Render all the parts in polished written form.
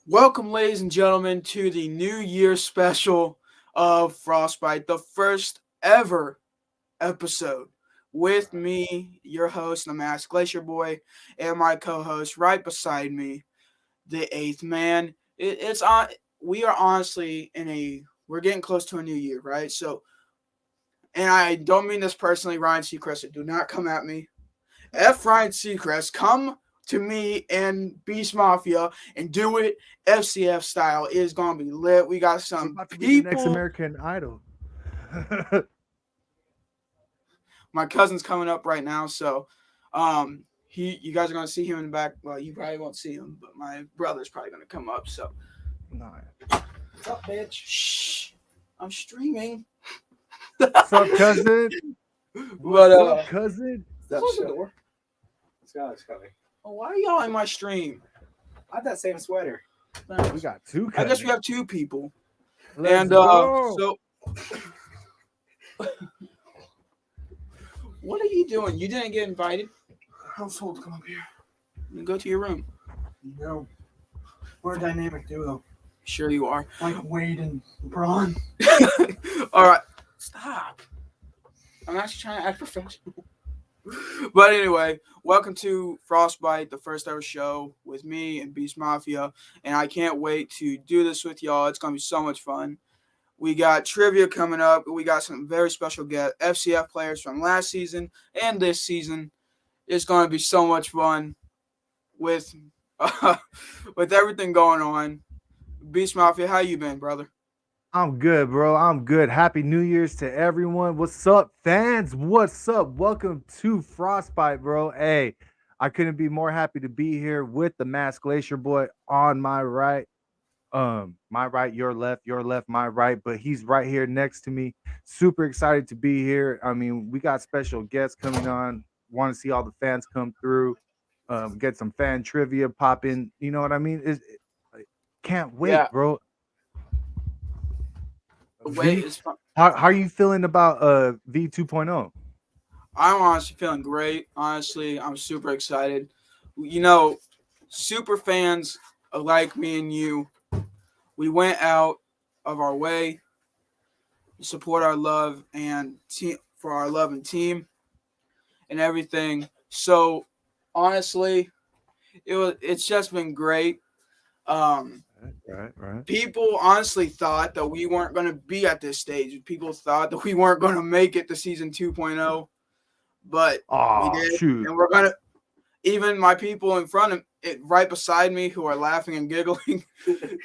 Welcome, ladies and gentlemen, to the New Year special of Frostbite, the first ever episode. With me, your host, the Max Glacier Boy, and my co-host right beside me, the eighth man. It's on. We are honestly in a. We're getting close to a new year, right? So, and I don't mean this personally, Ryan Seacrest. Do not come at me. F Ryan Seacrest, come to me and Beast Mafia and do it FCF style. It is gonna be lit. We got We're some about to be the next people. American Idol. My cousin's coming up right now, so you guys are gonna see him in the back. Well, you probably won't see him, but my brother's probably gonna come up. So, Nah. what's up, bitch? Shh, I'm streaming. What's up, cousin? But What's up, cousin? close the door. This guy's coming. Oh, why are y'all in my stream? I have that same sweater. We got two I guess cousins. we have two people, Let's and go. so what are you doing? You didn't get invited. Household, come up here. You go to your room. No. We're a dynamic duo. Sure you are. Like Wade and Braun. All right. Stop. I'm actually trying to act professional. But anyway, welcome to Frostbite, the first ever show with me and Beast Mafia. And I can't wait to do this with y'all. It's going to be so much fun. We got trivia coming up. We got some very special guests, FCF players from last season and this season. It's going to be so much fun with with everything going on. Beast Mafia, how you been, brother? I'm good, bro. I'm good. Happy New Year's to everyone. What's up, fans? What's up? Welcome to Frostbite, bro. Hey, I couldn't be more happy to be here with the Mask Glacier Boy on my right. My right, your left, my right, but he's right here next to me. Super excited to be here. I mean, we got special guests coming on. Want to see all the fans come through. Get some fan trivia popping. You know what I mean? Can't wait, Yeah, bro. the way V, is fun. how are you feeling about V 2.0? I'm honestly feeling great. Honestly, I'm super excited. You know, super fans like me and you, we went out of our way to support our love and team for our love and team and everything. So honestly, it's just been great. Um, Right. People honestly thought that we weren't going to be at this stage. People thought that we weren't going to make it to season 2.0, but we Oh, did, shoot. and we're gonna. Even my people in front of it, right beside me, who are laughing and giggling,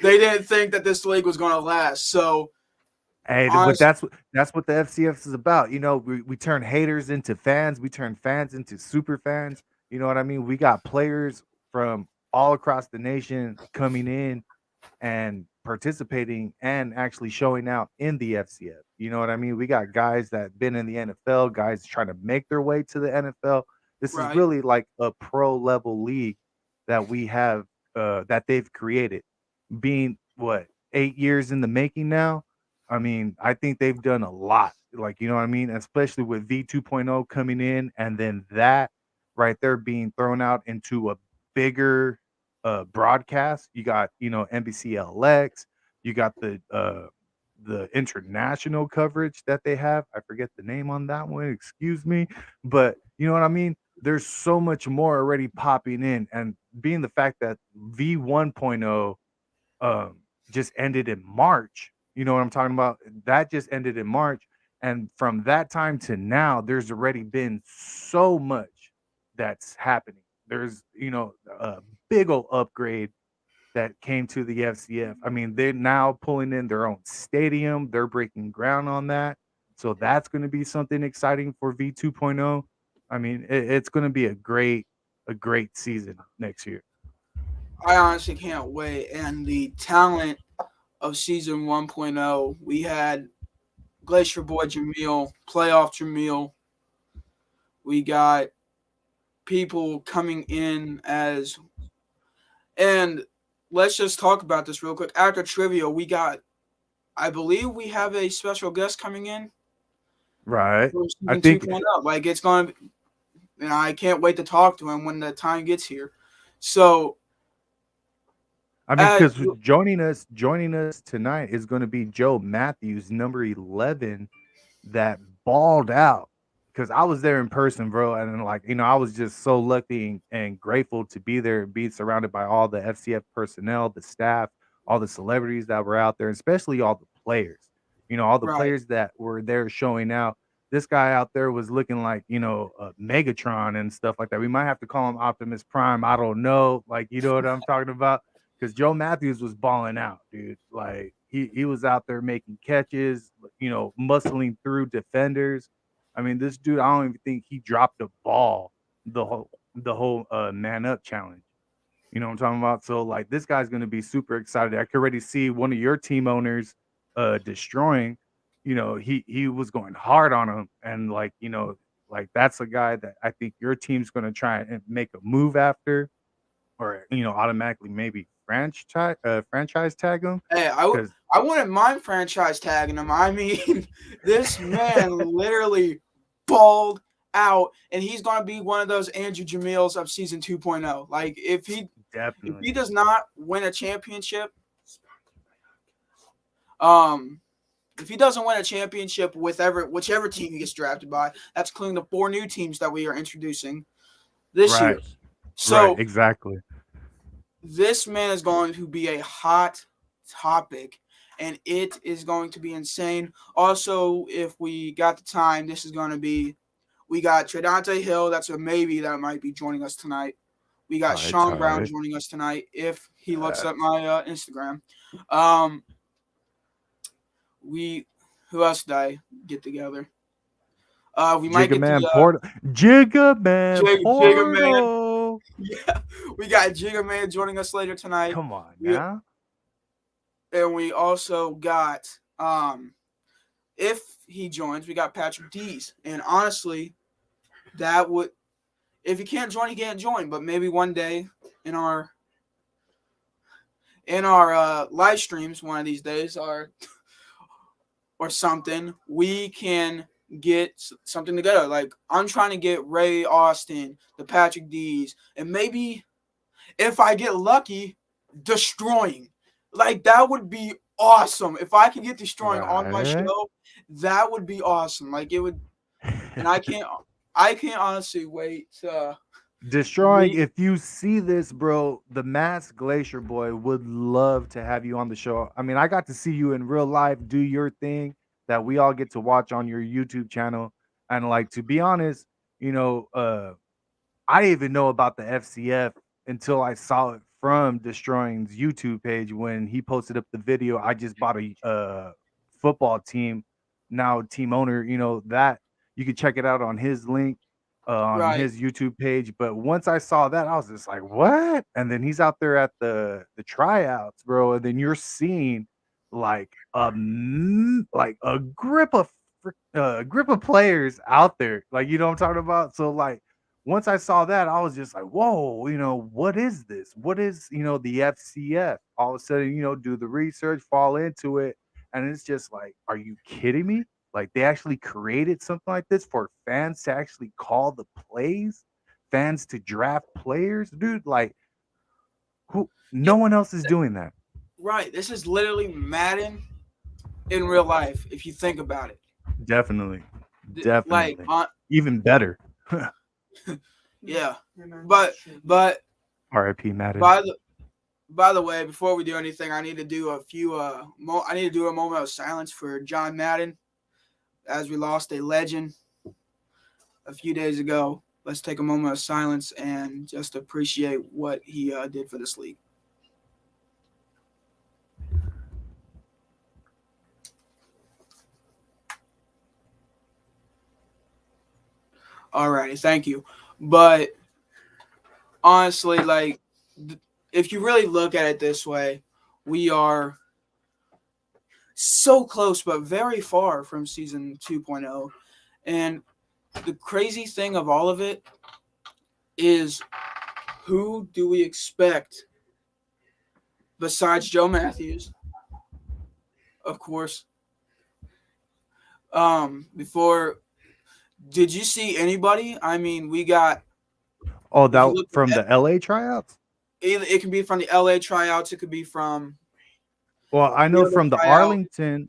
they didn't think that this league was going to last. So, Hey, but honest, that's what the FCF is about. You know, we turn haters into fans. We turn fans into super fans. You know what I mean? We got players from all across the nation coming in and participating and actually showing out in the FCF. You know what I mean? We got guys that been in the NFL, guys trying to make their way to the NFL. This is right? really like a pro level league that we have that they've created. Being what 8 years in the making now. I mean, I think they've done a lot. Like, you know what I mean? Especially with V 2.0 coming in and then that right there being thrown out into a bigger broadcast. You got, NBCLX, you got the international coverage that they have. I forget the name on that one, excuse me. But you know what I mean? There's so much more already popping in. And being the fact that V 1.0 um, just ended in March. You know what I'm talking about? That just ended in March. And from that time to now, there's already been so much that's happening. There's, a big old upgrade that came to the FCF. I mean, they're now pulling in their own stadium. They're breaking ground on that. So that's going to be something exciting for V 2.0. I mean, it's going to be a great season next year. I honestly can't wait. And the talent of season 1.0, we had Glacier Boy Jamil, Playoff Jamil. We got people coming in as, and let's just talk about this real quick. After trivia, we got, I believe we have a special guest coming in Right. for I season think 2.0. Like, it's going to, and I can't wait to talk to him when the time gets here. So, I mean, because you- joining us tonight is going to be Joe Matthews, number 11, that balled out. Because I was there in person, bro, and then, like, I was just so lucky and grateful to be there and be surrounded by all the FCF personnel, the staff, all the celebrities that were out there, especially all the players. All the right. players that were there showing out. This guy out there was looking like, Megatron and stuff like that. We might have to call him Optimus Prime. I don't know. Like, you know what I'm talking about? Because Joe Matthews was balling out, dude. Like he was out there making catches, muscling through defenders. I mean, this dude, I don't even think he dropped a ball the whole man up challenge. You know what I'm talking about? So like this guy's gonna be super excited. I can already see one of your team owners destroying. He was going hard on him, and like that's a guy that I think your team's gonna try and make a move after, or automatically maybe franchise tag him Hey, because I wouldn't mind franchise tagging him. I mean, this man literally balled out, and he's going to be one of those Andrew Jamils of season 2.0. Like if he definitely does not win a championship, um, if he doesn't win a championship with whichever team he gets drafted by, that's including the 4 new teams that we are introducing this year. right, right, So exactly. this man is going to be a hot topic, and it is going to be insane. Also, if we got the time, this is going to be we got Tredante Hill, that's a maybe that might be joining us tonight. We got Tight, Sean Brown tight. joining us tonight if he looks at Facts. my Instagram. Um, we who else did I get together? We might Jigga get Man the Portal. Jigga Man Jigga Man. Portal. Yeah, we got Jigga Man joining us later tonight. Come on We, now. and we also got if he joins, we got Patrick Dees. And honestly, that would if he can't join, he can't join. But maybe one day in our live streams, one of these days, or something, we can get something together. Like I'm trying to get Ray Austin, the Patrick Dees, and maybe if I get lucky, destroying. Like that would be awesome. If I can get destroying on my Right. show, that would be awesome. Like it would, and I can't honestly wait to Destroying, meet. if you see this, bro, the Mass Glacier Boy would love to have you on the show. I mean, I got to see you in real life do your thing that we all get to watch on your YouTube channel. And like to be honest, you know, uh I didn't even know about the FCF until I saw it from Destroying's YouTube page when he posted up the video. I just bought a football team, now team owner. That you can check it out on his link on Right, his YouTube page. But once I saw that, I was just like, "What?" And then he's out there at the tryouts, bro. And then you're seeing like like a grip of players out there, like what I'm talking about. So like once I saw that, I was just like, whoa, what is this? What is, the FCF? All of a sudden, do the research, fall into it. And it's just like, are you kidding me? Like they actually created something like this for fans to actually call the plays, fans to draft players, dude. Like who? yeah, No one else is doing that. right. This is literally Madden in real life. If you think about it, Definitely, like definitely, even better. yeah. But but R.I.P. Madden. by the by the way, before we do anything, I need to do a few I need to do a moment of silence for John Madden as we lost a legend a few days ago. Let's take a moment of silence and just appreciate what he did for this league. Alrighty, thank you. But honestly, like, if you really look at it this way, we are so close, but very far from season 2.0. And the crazy thing of all of it is who do we expect besides Joe Matthews, of course? Before, did you see anybody? I mean, we got, Oh, if you that look from at, the LA tryouts. Either it can be from the LA tryouts, it could be from Well, I any know other tryout.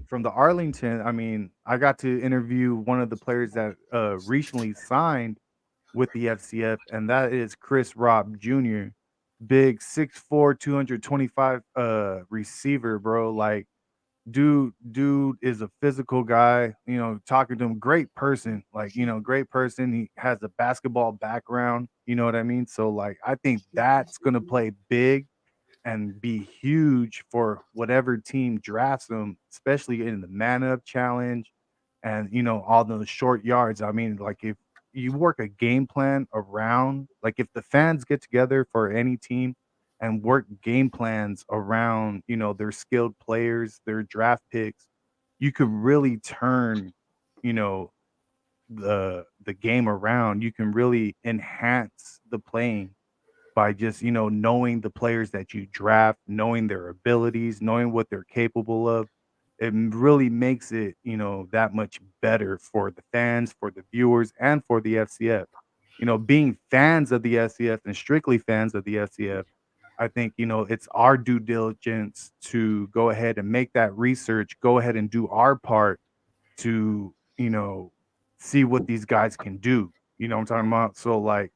From the Arlington, I mean, I got to interview one of the players that recently signed with the FCF, and that is Chris Robb Jr. Big 6'4", 225 receiver, bro. Like dude is a physical guy, talking to him, great person, like, great person. He has a basketball background, you know what I mean? So like I think that's gonna play big and be huge for whatever team drafts them, especially in the man up challenge and all those short yards. I mean, like if you work a game plan around, like if the fans get together for any team and work game plans around, their skilled players, their draft picks, you could really turn, you know, the game around. You can really enhance the playing by just knowing the players that you draft, knowing their abilities, knowing what they're capable of. Really makes it that much better for the fans, for the viewers, and for the FCF. Being fans of the FCF and strictly fans of the FCF, I think it's our due diligence to go ahead and make that research, go ahead and do our part to see what these guys can do. You know what I'm talking about? So like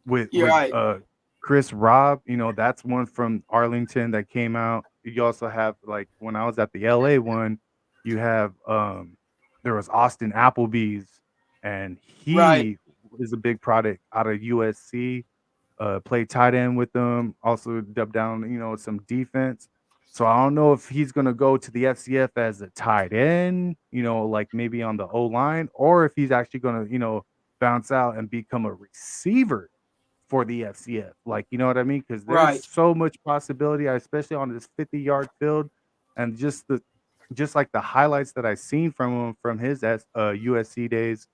with You're right. Chris Robb, that's one from Arlington that came out. You also have like when I was at the LA one, you have there was Austin Applebee's, and Right. he is a big product out of USC. Played tight end with them, also dubbed down, some defense. So I don't know if he's gonna go to the FCF as a tight end, like maybe on the O line, or if he's actually gonna, bounce out and become a receiver for the FCF. Like, you know what I mean? Because there's Right. so much possibility, especially on this 50-yard field, and just like the highlights that I've seen from him from his USC days,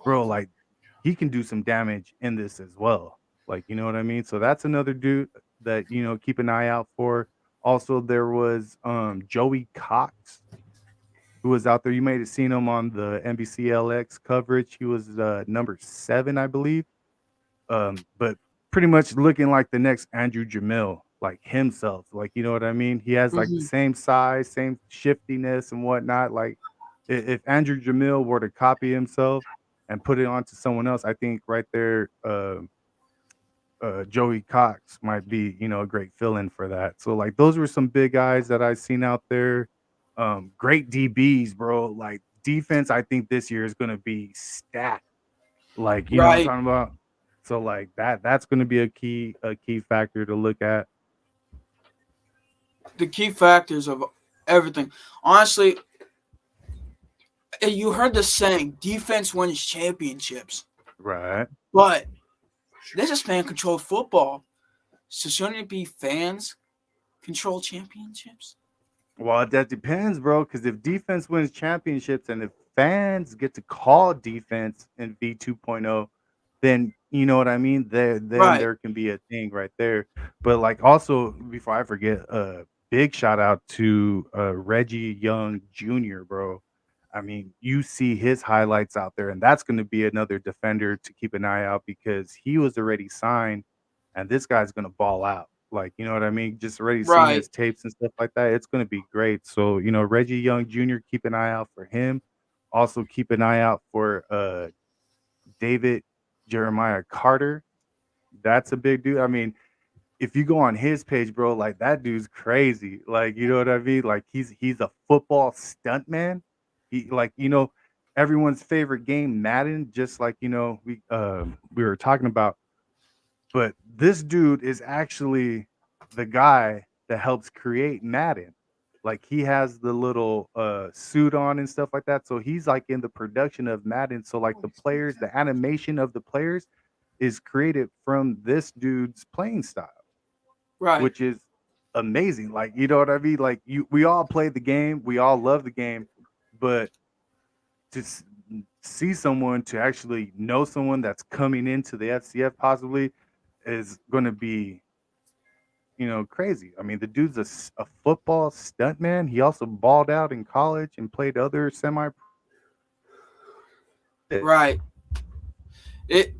bro. Like he can do some damage in this as well. Like, you know what I mean? So that's another dude that keep an eye out for. Also, there was Joey Cox who was out there. You may have seen him on the NBCLX coverage. He was number 7, I believe. But pretty much looking like the next Andrew Jamil, like himself. Like, you know what I mean? He has like the Hmm. same size, same shiftiness and whatnot. Like if Andrew Jamil were to copy himself and put it onto someone else, I think right there, Joey Cox might be, a great fill-in for that. So like those were some big guys that I've seen out there. Great DBs, bro. Like defense, I think this year is gonna be stacked. Like, you know what I'm Right. talking about? So like that's gonna be a key factor to look at. The key factors of everything. Honestly, you heard the saying, defense wins championships. Right. But this is fan controlled football. So shouldn't it be fans control championships? Well, that depends, bro. Because if defense wins championships and if fans get to call defense in V 2.0, then you know what I mean. Then Right. there can be a thing right there. But like, also before I forget, big shout out to Reggie Young Jr., bro. I mean, you see his highlights out there, and that's going to be another defender to keep an eye out because he was already signed, and this guy's going to ball out. Like, you know what I mean? Just already seeing Right. his tapes and stuff like that, it's going to be great. So, Reggie Young Jr., keep an eye out for him. Also, keep an eye out for David Jeremiah Carter. That's a big dude. I mean, if you go on his page, bro, like that dude's crazy. Like, you know what I mean? Like he's a football stunt man. He like, everyone's favorite game, Madden, just like, we were talking about. But this dude is actually the guy that helps create Madden. Like he has the little suit on and stuff like that. So he's like in the production of Madden. So like the players, the animation of the players is created from this dude's playing style, Right. which is amazing. Like, you know what I mean? Like we all play the game, we all love the game, but to see someone, to actually know someone that's coming into the FCF possibly is going to be, crazy. I mean, the dude's a football stunt man. He also balled out in college and played other semi. Right. It.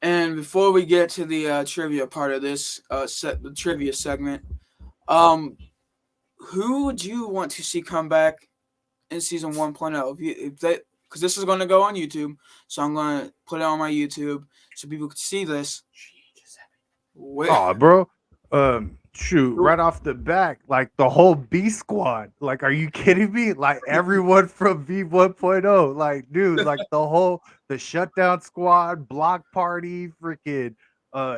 And before we get to the trivia part of this the trivia segment, who would you want to see come back in season 1.0? If they, because this is going to go on YouTube, so I'm going to put it on my YouTube so people can see this. Oh, bro. Shoot, right off the back, like the whole B squad. Like, are you kidding me? Like everyone from V 1.0. Like, dude, like the shutdown squad, block party, freaking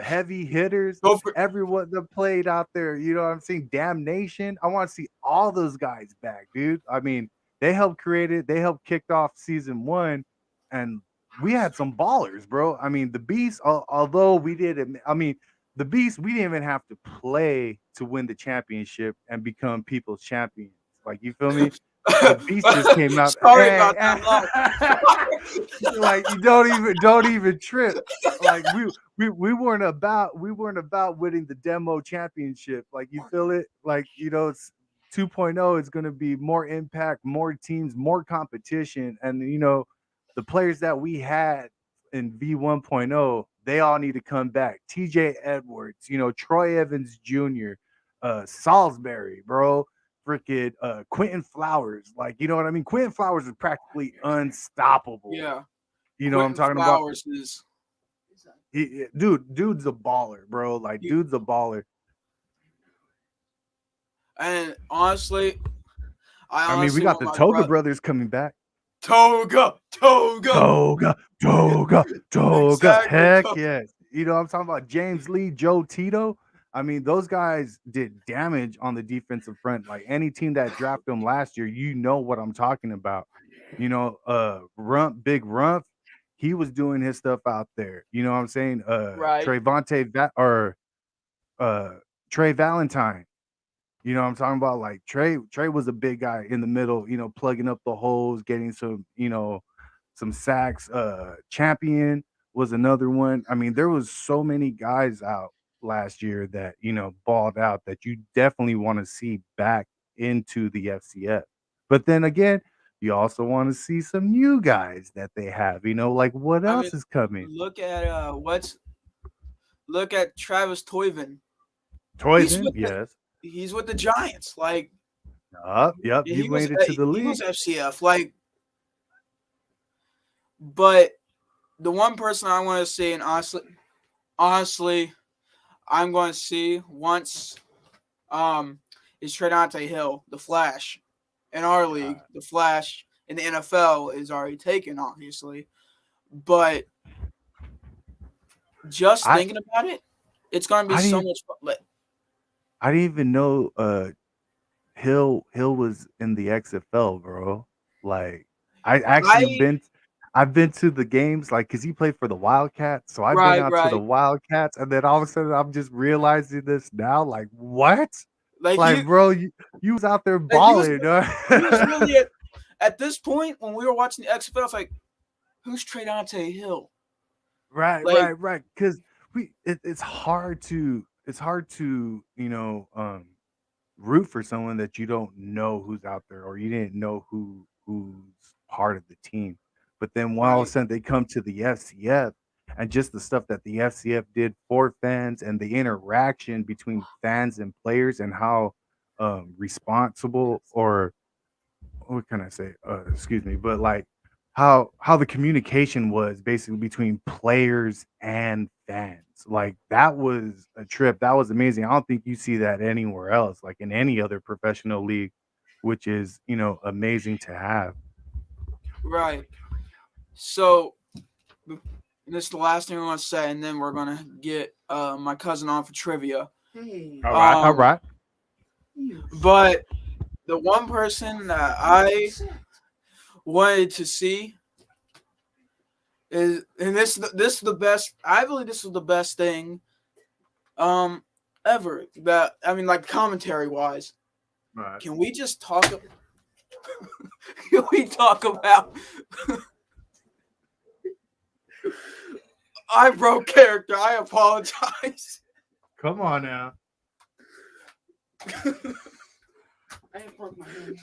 heavy hitters, Go for everyone that played out there, you know what I'm saying? Damnation. I want to see all those guys back, dude. I mean, they helped create it, they helped kick off season one, and we had some ballers, bro. I mean, the Beast, although we did, I mean, the Beast, we didn't even have to play to win the championship and become people's champions. Like, you feel me? The Beast just came out. Sorry about that. Like, you don't even trip. Like, we weren't about winning the demo championship. Like, you feel it? Like, it's 2.0 is going to be more impact, more teams, more competition, and the players that we had in V 1.0, they all need to come back. TJ Edwards, Troy Evans Jr., Salisbury, bro, freaking Quentin Flowers. Like, you know what I mean? Quentin Flowers is practically unstoppable. Yeah. You know what I'm talking Flowers about? Is... Dude's a baller, bro. Like, dude's a baller. And honestly, I mean, we got the Toga brothers coming back. Toga. Exactly. Heck yes. I'm talking about James Lee, Joe Tito. I mean, those guys did damage on the defensive front. Like, any team that drafted them last year, you know what I'm talking about. Big Rump, he was doing his stuff out there. You know what I'm saying? Right. Trey Valentine. You know what I'm talking about? Like, Trey was a big guy in the middle, plugging up the holes, getting some sacks. Champion was another one. I mean, there was so many guys out last year that, balled out that you definitely want to see back into the FCF. But then again, you also want to see some new guys that they have, like what else is coming? Look at Travis Toivin. Yes. He's with the Giants. Like, yep. He made it to the league. He was FCF. Like, but the one person I want to see, and honestly, I'm going to see once, is Tre'Dante Hill, the Flash, in our league. The Flash in the NFL is already taken, obviously, but just thinking about it, it's going to be so much fun. I didn't even know Hill was in the XFL, bro. Like, I've been to the games, like, because he played for the Wildcats. So I've been out to the Wildcats, and then all of a sudden I'm just realizing this now. Like, what? Like, bro, you was out there balling. He was really at this point when we were watching the XFL, it's like, who's Tre'Dante Hill? Right. Because it's hard to root for someone that you don't know who's out there, or you didn't know who's part of the team. But then all of a sudden they come to the FCF, and just the stuff that the FCF did for fans, and the interaction between fans and players, and how responsible, or what can I say? Excuse me, but like how the communication was basically between players and fans. Like, that was a trip. That was amazing. I don't think you see that anywhere else, like in any other professional league, which is, amazing to have. Right. So this is the last thing I want to say, and then we're gonna get my cousin on for trivia. Hey. All right. But the one person that I wanted to see is, and this is the best. I believe this was the best thing, ever. That, I mean, like, commentary wise. Right. Can we just talk? Can we talk about? I broke character. I apologize. Come on now. I broke my hand.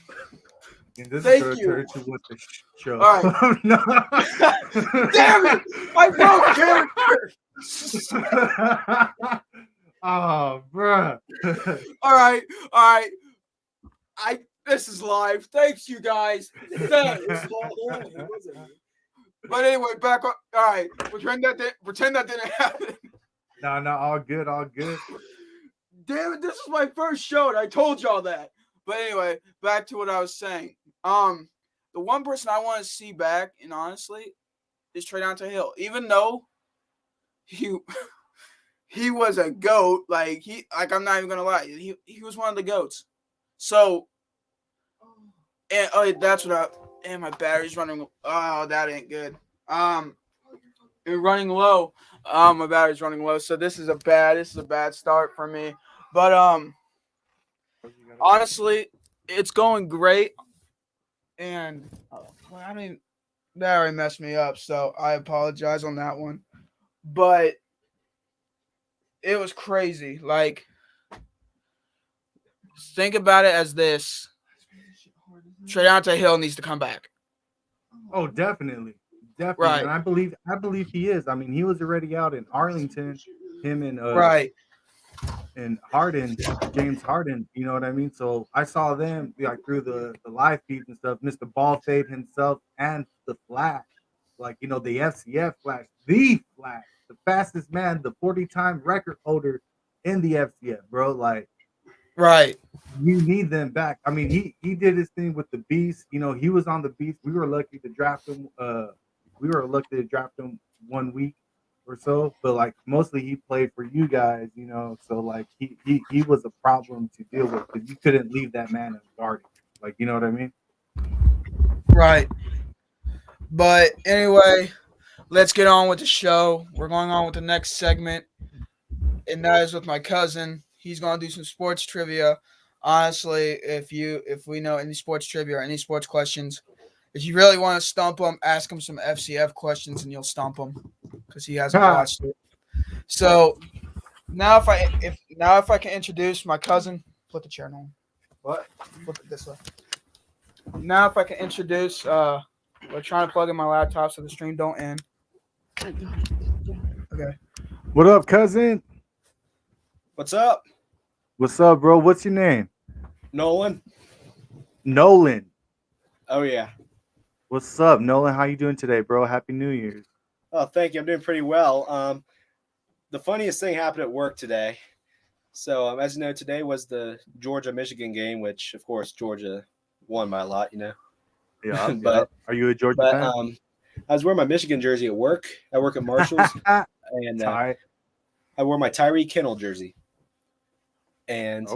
And this Thank is you. turn into what the show. All right. No. Damn it! I broke character. Oh, bruh. All right. This is live. Thanks, you guys. Thanks. But anyway, back on. All right, pretend that didn't happen. No, all good, all good. Damn it, this is my first show, and I told y'all that. But anyway, back to what I was saying. The one person I want to see back, and honestly, is Tre'Dante Hill. Even though he was a goat, I'm not even gonna lie, he was one of the goats. So, and that's what and my battery's running. Oh, that ain't good. Running low. My battery's running low, so this is a bad start for me. But honestly, it's going great, and I mean, that already messed me up, so I apologize on that one. But it was crazy. Like, think about it as this: Tre'Dante Hill needs to come back. Oh, definitely. Right. And I believe he is. I mean, he was already out in Arlington, him and Right. and Harden, James Harden, you know what I mean? So I saw them like through the live feeds and stuff, Mr. Ballfade himself and the Flash, like, you know, the FCF Flash, the fastest man, the 40-time record holder in the FCF, bro. Like, right. You need them back. I mean, he did his thing with the Beast. You know, he was on the Beast. We were lucky to draft him. 1 week or so, but like mostly he played for you guys, you know. So like he was a problem to deal with because you couldn't leave that man unguarded. Like, you know what I mean? Right. But anyway, let's get on with the show. We're going on with the next segment, and that is with my cousin. He's going to do some sports trivia. Honestly, if we know any sports trivia or any sports questions, if you really want to stump him, ask him some FCF questions, and you'll stump him because he hasn't watched it. So now, if I can introduce my cousin, put the chair on. What? Flip it this way. Now, if I can introduce, we're trying to plug in my laptop so the stream don't end. Okay. What up, cousin? What's up? What's up, bro? What's your name? Nolan. Oh, yeah. What's up, Nolan? How you doing today, bro? Happy New Year's. Oh, thank you. I'm doing pretty well. The funniest thing happened at work today. So, as you know, today was the Georgia-Michigan game, which, of course, Georgia won by a lot, you know. Yeah, but Are you a Georgia fan? I was wearing my Michigan jersey at work. I work at Marshall's, and I wore my Tyree Kennel jersey. And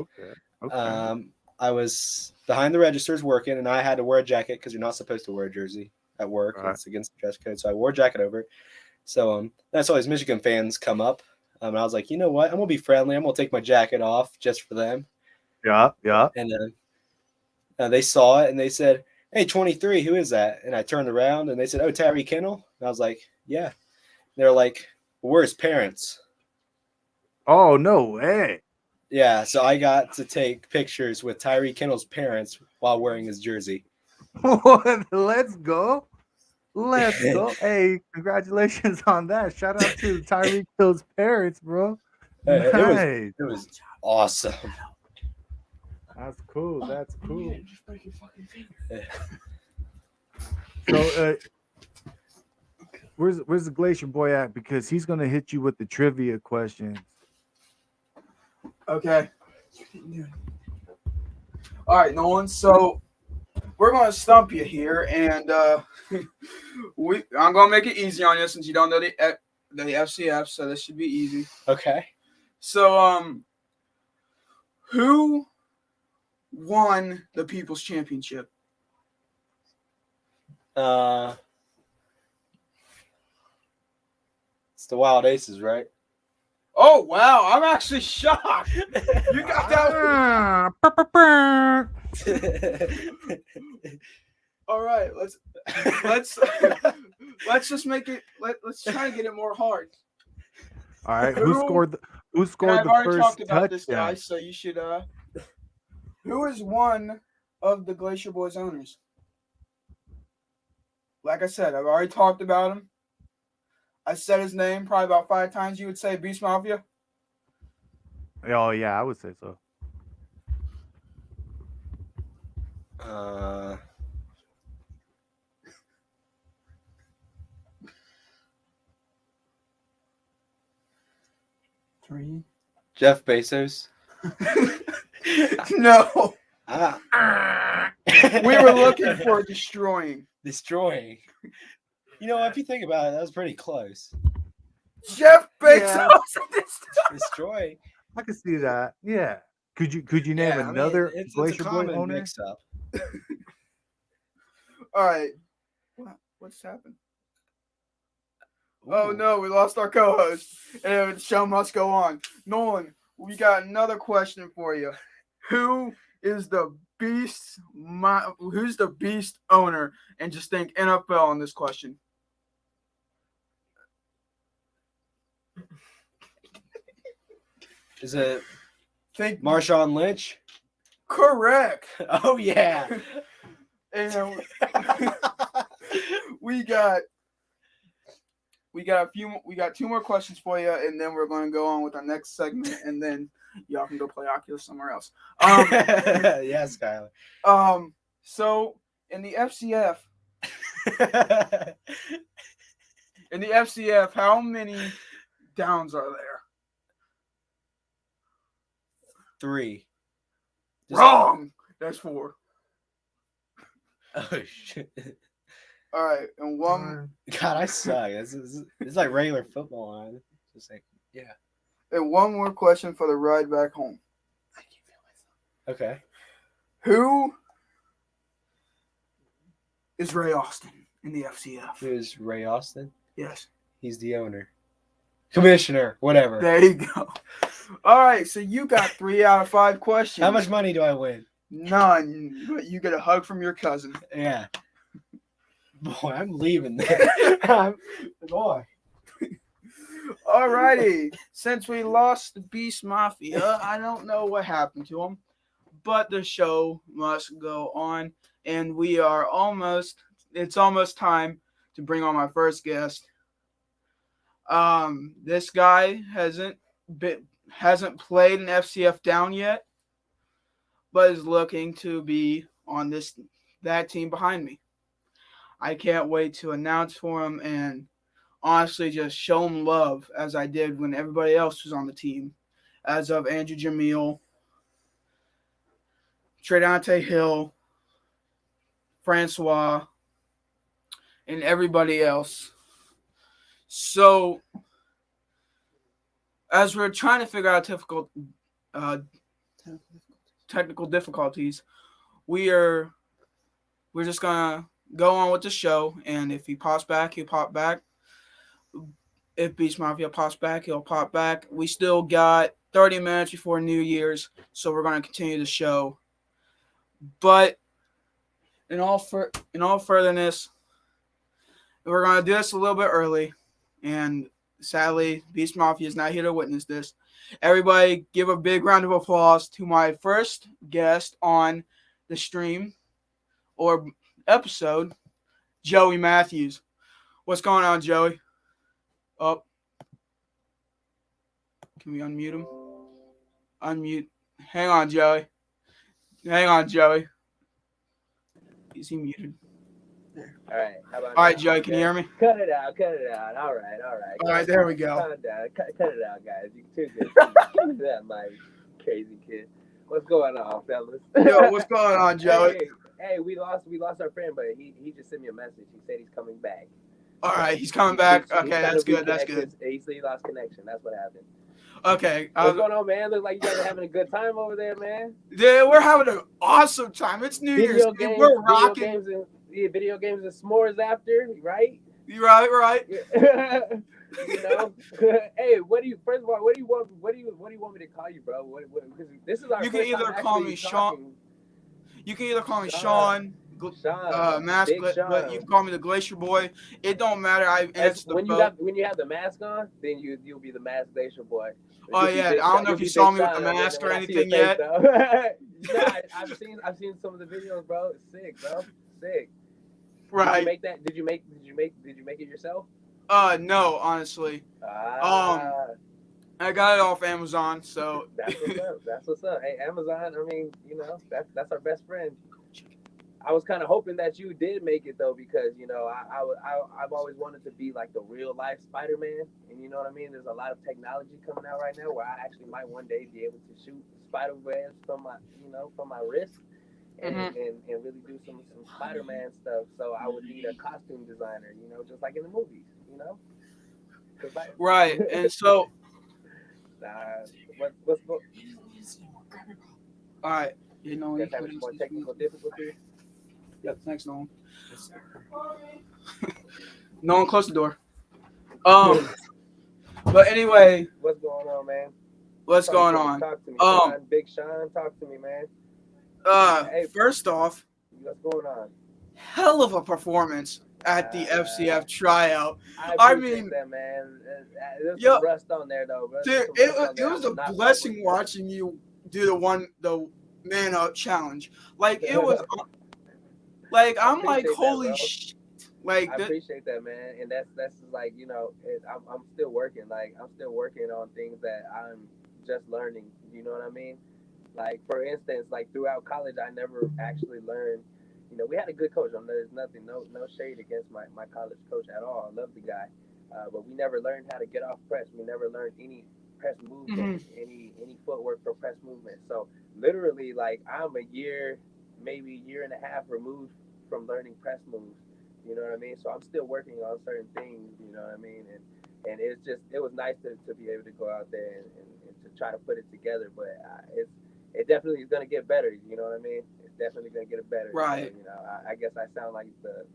I was behind the registers working, and I had to wear a jacket because you're not supposed to wear a jersey at work. Right. It's against the dress code. So I wore a jacket over it. So that's all these Michigan fans come up. And I was like, you know what? I'm going to be friendly. I'm going to take my jacket off just for them. Yeah. And they saw it, and they said, hey, 23, who is that? And I turned around, and they said, oh, Tyree Kennel? And I was like, yeah. And they're like, well, we're his parents. Oh, no way. Yeah, so I got to take pictures with Tyree Kennel's parents while wearing his jersey. Let's go. Hey, congratulations on that. Shout out to Tyree Kennel's parents, bro. Nice. It was awesome. That's cool. So, where's the Glacier Boy at? Because he's gonna hit you with the trivia questions. Okay. All right, Nolan. So we're gonna stump you here, and I'm gonna make it easy on you since you don't know the FCF, so this should be easy. Okay. So who won the People's Championship? It's the Wild Aces, right? Oh, wow. I'm actually shocked. You got that one. All right. Let's just make it. Let's try to get it more hard. All right. Who scored the first touchdown? I've already talked about this guy, so you should. Who is one of the Glacier Boys owners? Like I said, I've already talked about him. I said his name probably about 5 times. You would say Beast Mafia? Oh yeah, I would say so. Three. Jeff Bezos. No. We were looking for destroying. Destroying. You know, if you think about it, that was pretty close. Jeff Bezos. Yeah. Destroy. I can see that. Yeah. Could you name another Glacier Boy owner? Mix-up. All right. What's happened? Oh no, we lost our co-host, and the show must go on. Nolan, we got another question for you. Who is the Beast? Who's the Beast owner? And just think NFL on this question. Is it Think Marshawn Lynch? correct. Oh yeah. And we got 2 more questions for you, and then we're going to go on with our next segment, and then y'all can go play Oculus somewhere else. Yes, Skyler. So in the FCF, how many downs are there? 3. Wrong. That's 4. Oh shit. All right, and one. God, I suck. It's like regular football. Man. Just like And one more question for the ride back home. I can't feel myself. Okay. Who is Ray Austin in the FCF? Who's Ray Austin? Yes. He's the owner. Commissioner, whatever. There you go. All right, so you got 3 out of 5 questions. How much money do I win? None, but you get a hug from your cousin. Yeah. Boy, I'm leaving there. Boy. All righty. Since we lost the Beast Mafia, I don't know what happened to him, but the show must go on, and it's almost time to bring on my first guest. This guy hasn't played an FCF down yet, but is looking to be on that team behind me. I can't wait to announce for him and honestly just show him love as I did when everybody else was on the team, as of Andrew Jamil, Tredante Hill, Francois, and everybody else. So, as we're trying to figure out technical difficulties, we're just gonna go on with the show, and if he pops back, he'll pop back. If Beast Mafia pops back, he'll pop back. We still got 30 minutes before New Year's, so we're gonna continue the show. But in all furtherness, we're gonna do this a little bit early, and sadly, Beast Mafia is not here to witness this. Everybody give a big round of applause to my first guest on the stream or episode, Joey Matthews. What's going on, Joey? Oh. Can we unmute him? Unmute. Hang on, Joey. Is he muted? There. All right. How about All right, now? Joey, can you hear me? Cut it out. All right. All right, there we go. Calm down. Cut it out, guys. You're too good. That my crazy kid. What's going on, fellas? Yo, what's going on, Joey? Hey, we lost our friend, but he just sent me a message. He said he's coming back. All right, he's coming back. Okay, that's good. He said he lost connection. That's what happened. Okay. What's going on, man? Looks like you guys are having a good time over there, man. Yeah, we're having an awesome time. It's New Year's. We're rocking. Video games and s'mores after, right? Right. You know, hey, what do you want me to call you, bro? Because this is our You can either call me Sean. You can either call me Sean, mask, but you can call me the Glacier Boy. It don't matter. I answer the phone. When you have the mask on, then you'll be the masked Glacier Boy. Oh yeah, I don't know if you saw me with the mask or anything yet. Nah, I've seen some of the videos, bro. It's sick, bro. Sick. Right. Did you make it yourself? No, honestly. Ah, I got it off Amazon, so that's what's up. That's what's up. Hey, Amazon. I mean, that's our best friend. I was kind of hoping that you did make it though, because I've always wanted to be like the real life Spider-Man, and you know what I mean. There's a lot of technology coming out right now where I actually might one day be able to shoot spider webs from my wrist, and, Mhm. and really do some Spider-Man stuff. So I would need a costume designer, just like in the movies, 'Cause right. And so, uh, what's go? all right, you know, You guys having some more technical difficulties? Yeah, thanks, Nolan. Nolan, close the door. But anyway, What's going on, man? what's Talk going to me. on? Talk to me. Sean, Big Sean, talk to me, man. Hey, First off, what's going on? hell of a performance at the FCF tryout. I I appreciate mean, that, man. There's yo, some rust on there, though. Bro. dude, Some rust on it there. was I a will not fuck blessing with. watching you do the man up challenge. Like it was, like I I'm like, appreciate that, holy bro. shit. Like I appreciate that, man, and that's like I'm still working. Like I'm still working on things that I'm just learning. You know what I mean? Like for instance, like throughout college, I never actually learned. We had a good coach. There's nothing, no shade against my college coach at all. I love the guy, but we never learned how to get off press. We never learned any press movement, any footwork for press movement. So literally, like I'm a year, maybe year and a half removed from learning press moves. You know what I mean? So I'm still working on certain things. You know what I mean? And it was nice to be able to go out there and to try to put it together. But it definitely is gonna get better. You know what I mean? It's definitely gonna get better. right. So, I guess I sound like the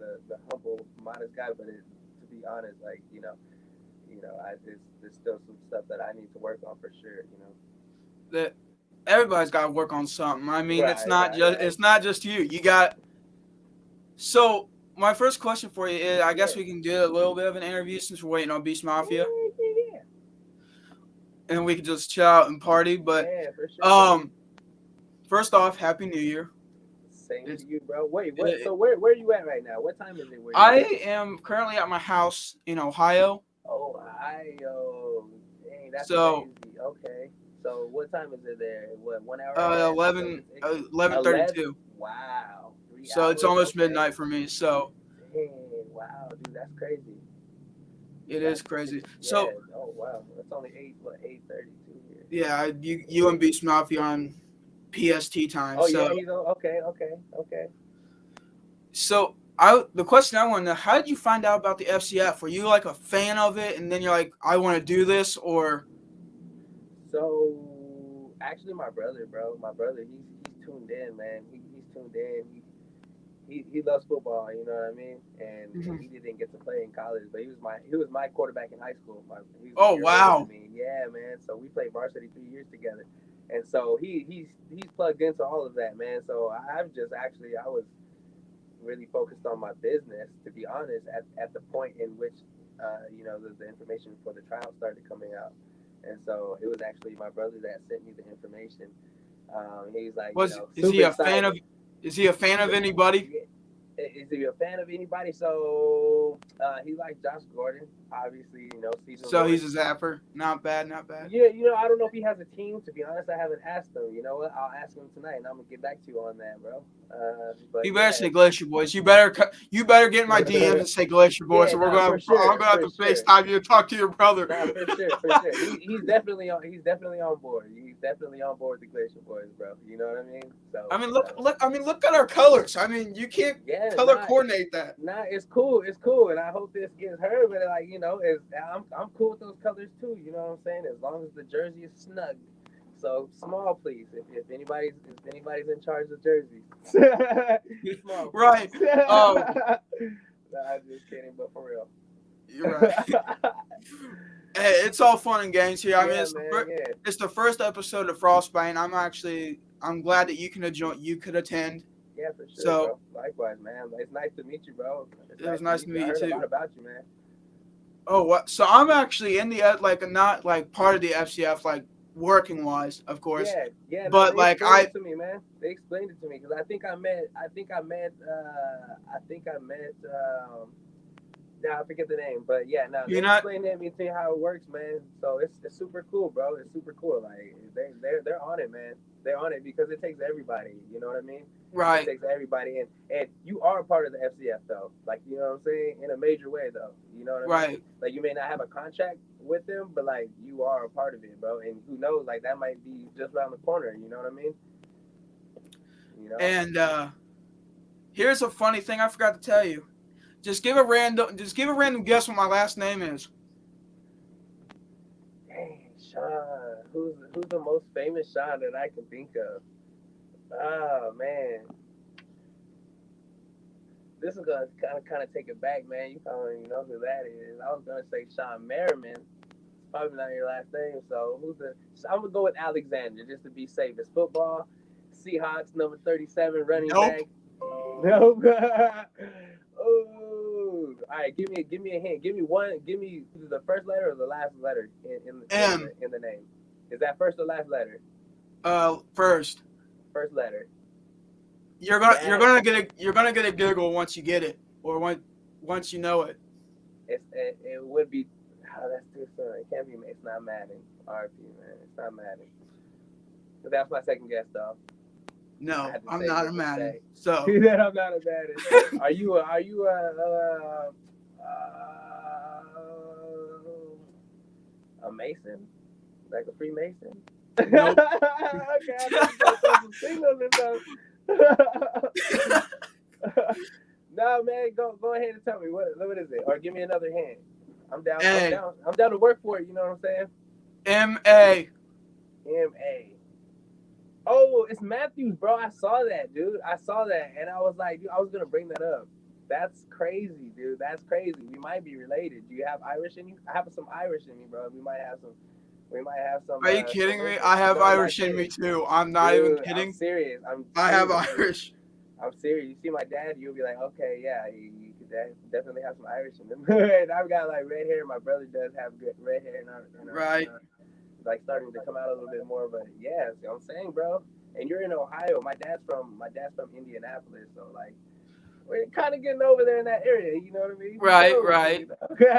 humble, modest guy, but to be honest, like there's still some stuff that I need to work on for sure. That everybody's got to work on something. I mean, it's Right. not just you. You got. So my first question for you is, I guess we can do a little bit of an interview since we're waiting on Beast Mafia, Yeah. and we can just chill out and party. But Yeah, for sure. First off, Happy New Year. Same to you, bro. Wait, what? So where are you at right now? What time is it? I am currently at my house in Ohio. Ohio. Dang, that's So, crazy. Okay. So what time is it there? What, 1 hour? 11:32. Wow. 3 So hours? it's almost Okay. midnight for me. So Dang, wow, dude, that's crazy. it is crazy. Yeah. So Oh wow, that's only 8:32 here. yeah, you and Beast Mafia on PST time. Oh So yeah, he's on. Okay. So the question I want to know, how did you find out about the FCF? Were you like a fan of it, and then you're like, I want to do this, or? So actually, my brother, he's tuned in, man. He's tuned in. He loves football, you know what I mean? And he didn't get to play in college, but he was my quarterback in high school. Oh wow! Yeah, man. So we played varsity 3 years together, and so he's plugged into all of that, man. So I was really focused on my business, to be honest, at the point in which the information for the trial started coming out, and so it was actually my brother that sent me the information. He's like, is he a fan of? Is he a fan of anybody? Is he a fan of anybody? So he likes Josh Gordon, obviously. So he's a zapper. Not bad. Yeah, I don't know if he has a team. To be honest, I haven't asked him. You know what? I'll ask him tonight, and I'm gonna get back to you on that, bro. But you better say Glacier Boys. You better get in my DMs and say Glacier Boys. So I'm gonna have to FaceTime you and talk to your brother. Nah, for sure. He's definitely on. He's definitely on board. He's definitely on board with the Glacier Boys, bro. You know what I mean? So I mean, look at our colors. I mean, you can't color coordinate that. Nah, it's cool, and I hope this gets heard. But I'm cool with those colors too. You know what I'm saying? As long as the jersey is snug. So small, please. If anybody's in charge of jerseys, small. Right. Nah, I'm just kidding, but for real. You're right. Hey, it's all fun and games here. I mean, it's the first episode of Frostbite. I'm glad that you could attend. Yeah, for sure. So bro. Likewise, man. It's nice to meet you, bro. It was nice to meet you too. I heard a lot about you, man. Oh, what? So I'm actually in the not like part of the FCF, like working wise, of course. Yeah. But they explained it to me, man. They explained it to me because I think I met Nah, I forget the name, but yeah, no, they Peanut. explained to me to how it works, man. So it's super cool, bro. It's super cool. Like they're on it, man. They're on it because it takes everybody. You know what I mean? It Right. takes everybody, and you are a part of the FCF though. Like you know what I'm saying, in a major way though. You know what I mean? Right. Like you may not have a contract with them, but like you are a part of it, bro. And who knows? Like that might be just around the corner. You know what I mean? You know. And here's a funny thing I forgot to tell you. Just give a random guess what my last name is. Dang, Sean. Who's the most famous Sean that I can think of? Oh man, this is gonna kind of take it back, man. You probably don't even know who that is. I was gonna say Sean Merriman. It's probably not your last name. So so I'm gonna go with Alexander just to be safe. It's football. Seahawks number 37 running Nope. back. Nope. Oh, all right. Give me a hint. Give me one. Give me the first letter or the last letter M. in the name. Is that first or last letter? First. First letter. You're gonna get a giggle once you get it, or once you know it. It would be. Oh, that's too soon. It can't be. It's not Madden. RP, man. It's not Madden. But that's my second guess, though. No, had to I'm say not what a to man. say. So He said I'm not a Madden. Are you a Mason? Like a Freemason? Nope. Okay, I think you got some signals and stuff. No, man, go ahead and tell me what is it, or give me another hint. I'm down. A. I'm down to work for it. You know what I'm saying? M.A. M.A. Oh, it's Matthews, bro. I saw that, dude. I saw that, and I was like, dude, I was gonna bring that up. That's crazy, dude. That's crazy. We might be related. Do you have Irish in you? I have some Irish in me, bro. We might have some. Are you kidding me? Some- I have No, I'm not Irish in me kidding. too. I'm not Dude, even kidding. I'm serious. I have serious. Irish. I'm serious. You see my dad, you'll be like, okay, yeah, you could definitely have some Irish in him. And I've got like red hair. My brother does have good red hair, Right. like starting to come out a little bit more. But yeah, see what I'm saying, bro. And you're in Ohio. My dad's from Indianapolis, so like we're kind of getting over there in that area. You know what I mean? Right, So, right. you know?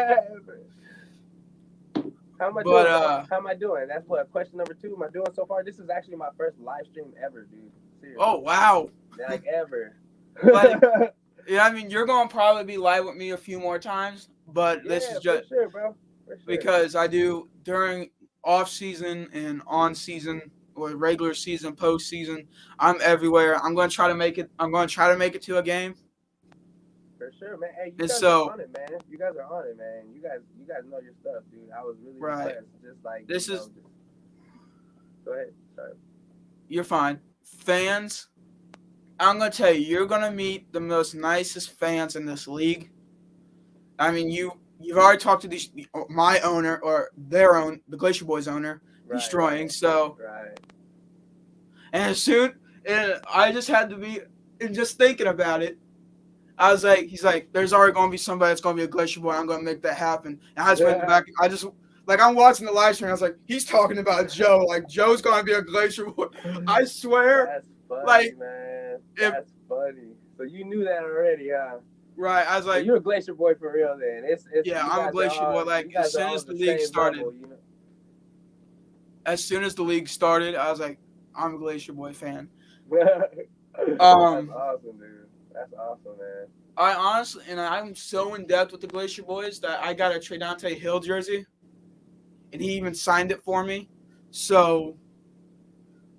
How am I doing? But How am I doing? That's what question number 2. Am I doing so far? This is actually my first live stream ever, dude. Seriously. oh wow. Like ever. Like, yeah, I mean, you're gonna probably be live with me a few more times, but yeah, this is just for sure, bro. For sure. because I do during off season and on season or regular season, post season. I'm everywhere. I'm gonna try to make it. I'm gonna try to make it to a game. For sure, man. Hey, you And guys so- are on it, man. You guys are on it, man. You guys know your stuff, dude. I was really Right. impressed. Just like This you know, is- Go ahead. Sorry. You're fine, fans. I'm gonna tell you, you're gonna meet the most nicest fans in this league. I mean, you've already talked to my owner or the Glacier Boys owner, Destroying. Right. So, Right. and I just had to be, and just thinking about it, I was like, he's like, there's already gonna be somebody that's gonna be a Glacier Boy. I'm gonna make that happen. And I just went back. I'm watching the live stream. I was like, he's talking about Joe. Like Joe's gonna be a Glacier Boy. I swear. That's funny, like, man. if- That's funny. So you knew that already, huh? Right. I was So like, you're a Glacier Boy for real, then. Yeah, you I'm a guys are Glacier all- Boy, like, you guys as soon are all as on the league same started. level, you know? as soon as the league started, I was like, I'm a Glacier Boy fan. That's Um, awesome, dude. That's awesome, man. I honestly, and I'm so in depth with the Glacier Boys that I got a Tredante Hill jersey, and he even signed it for me. So,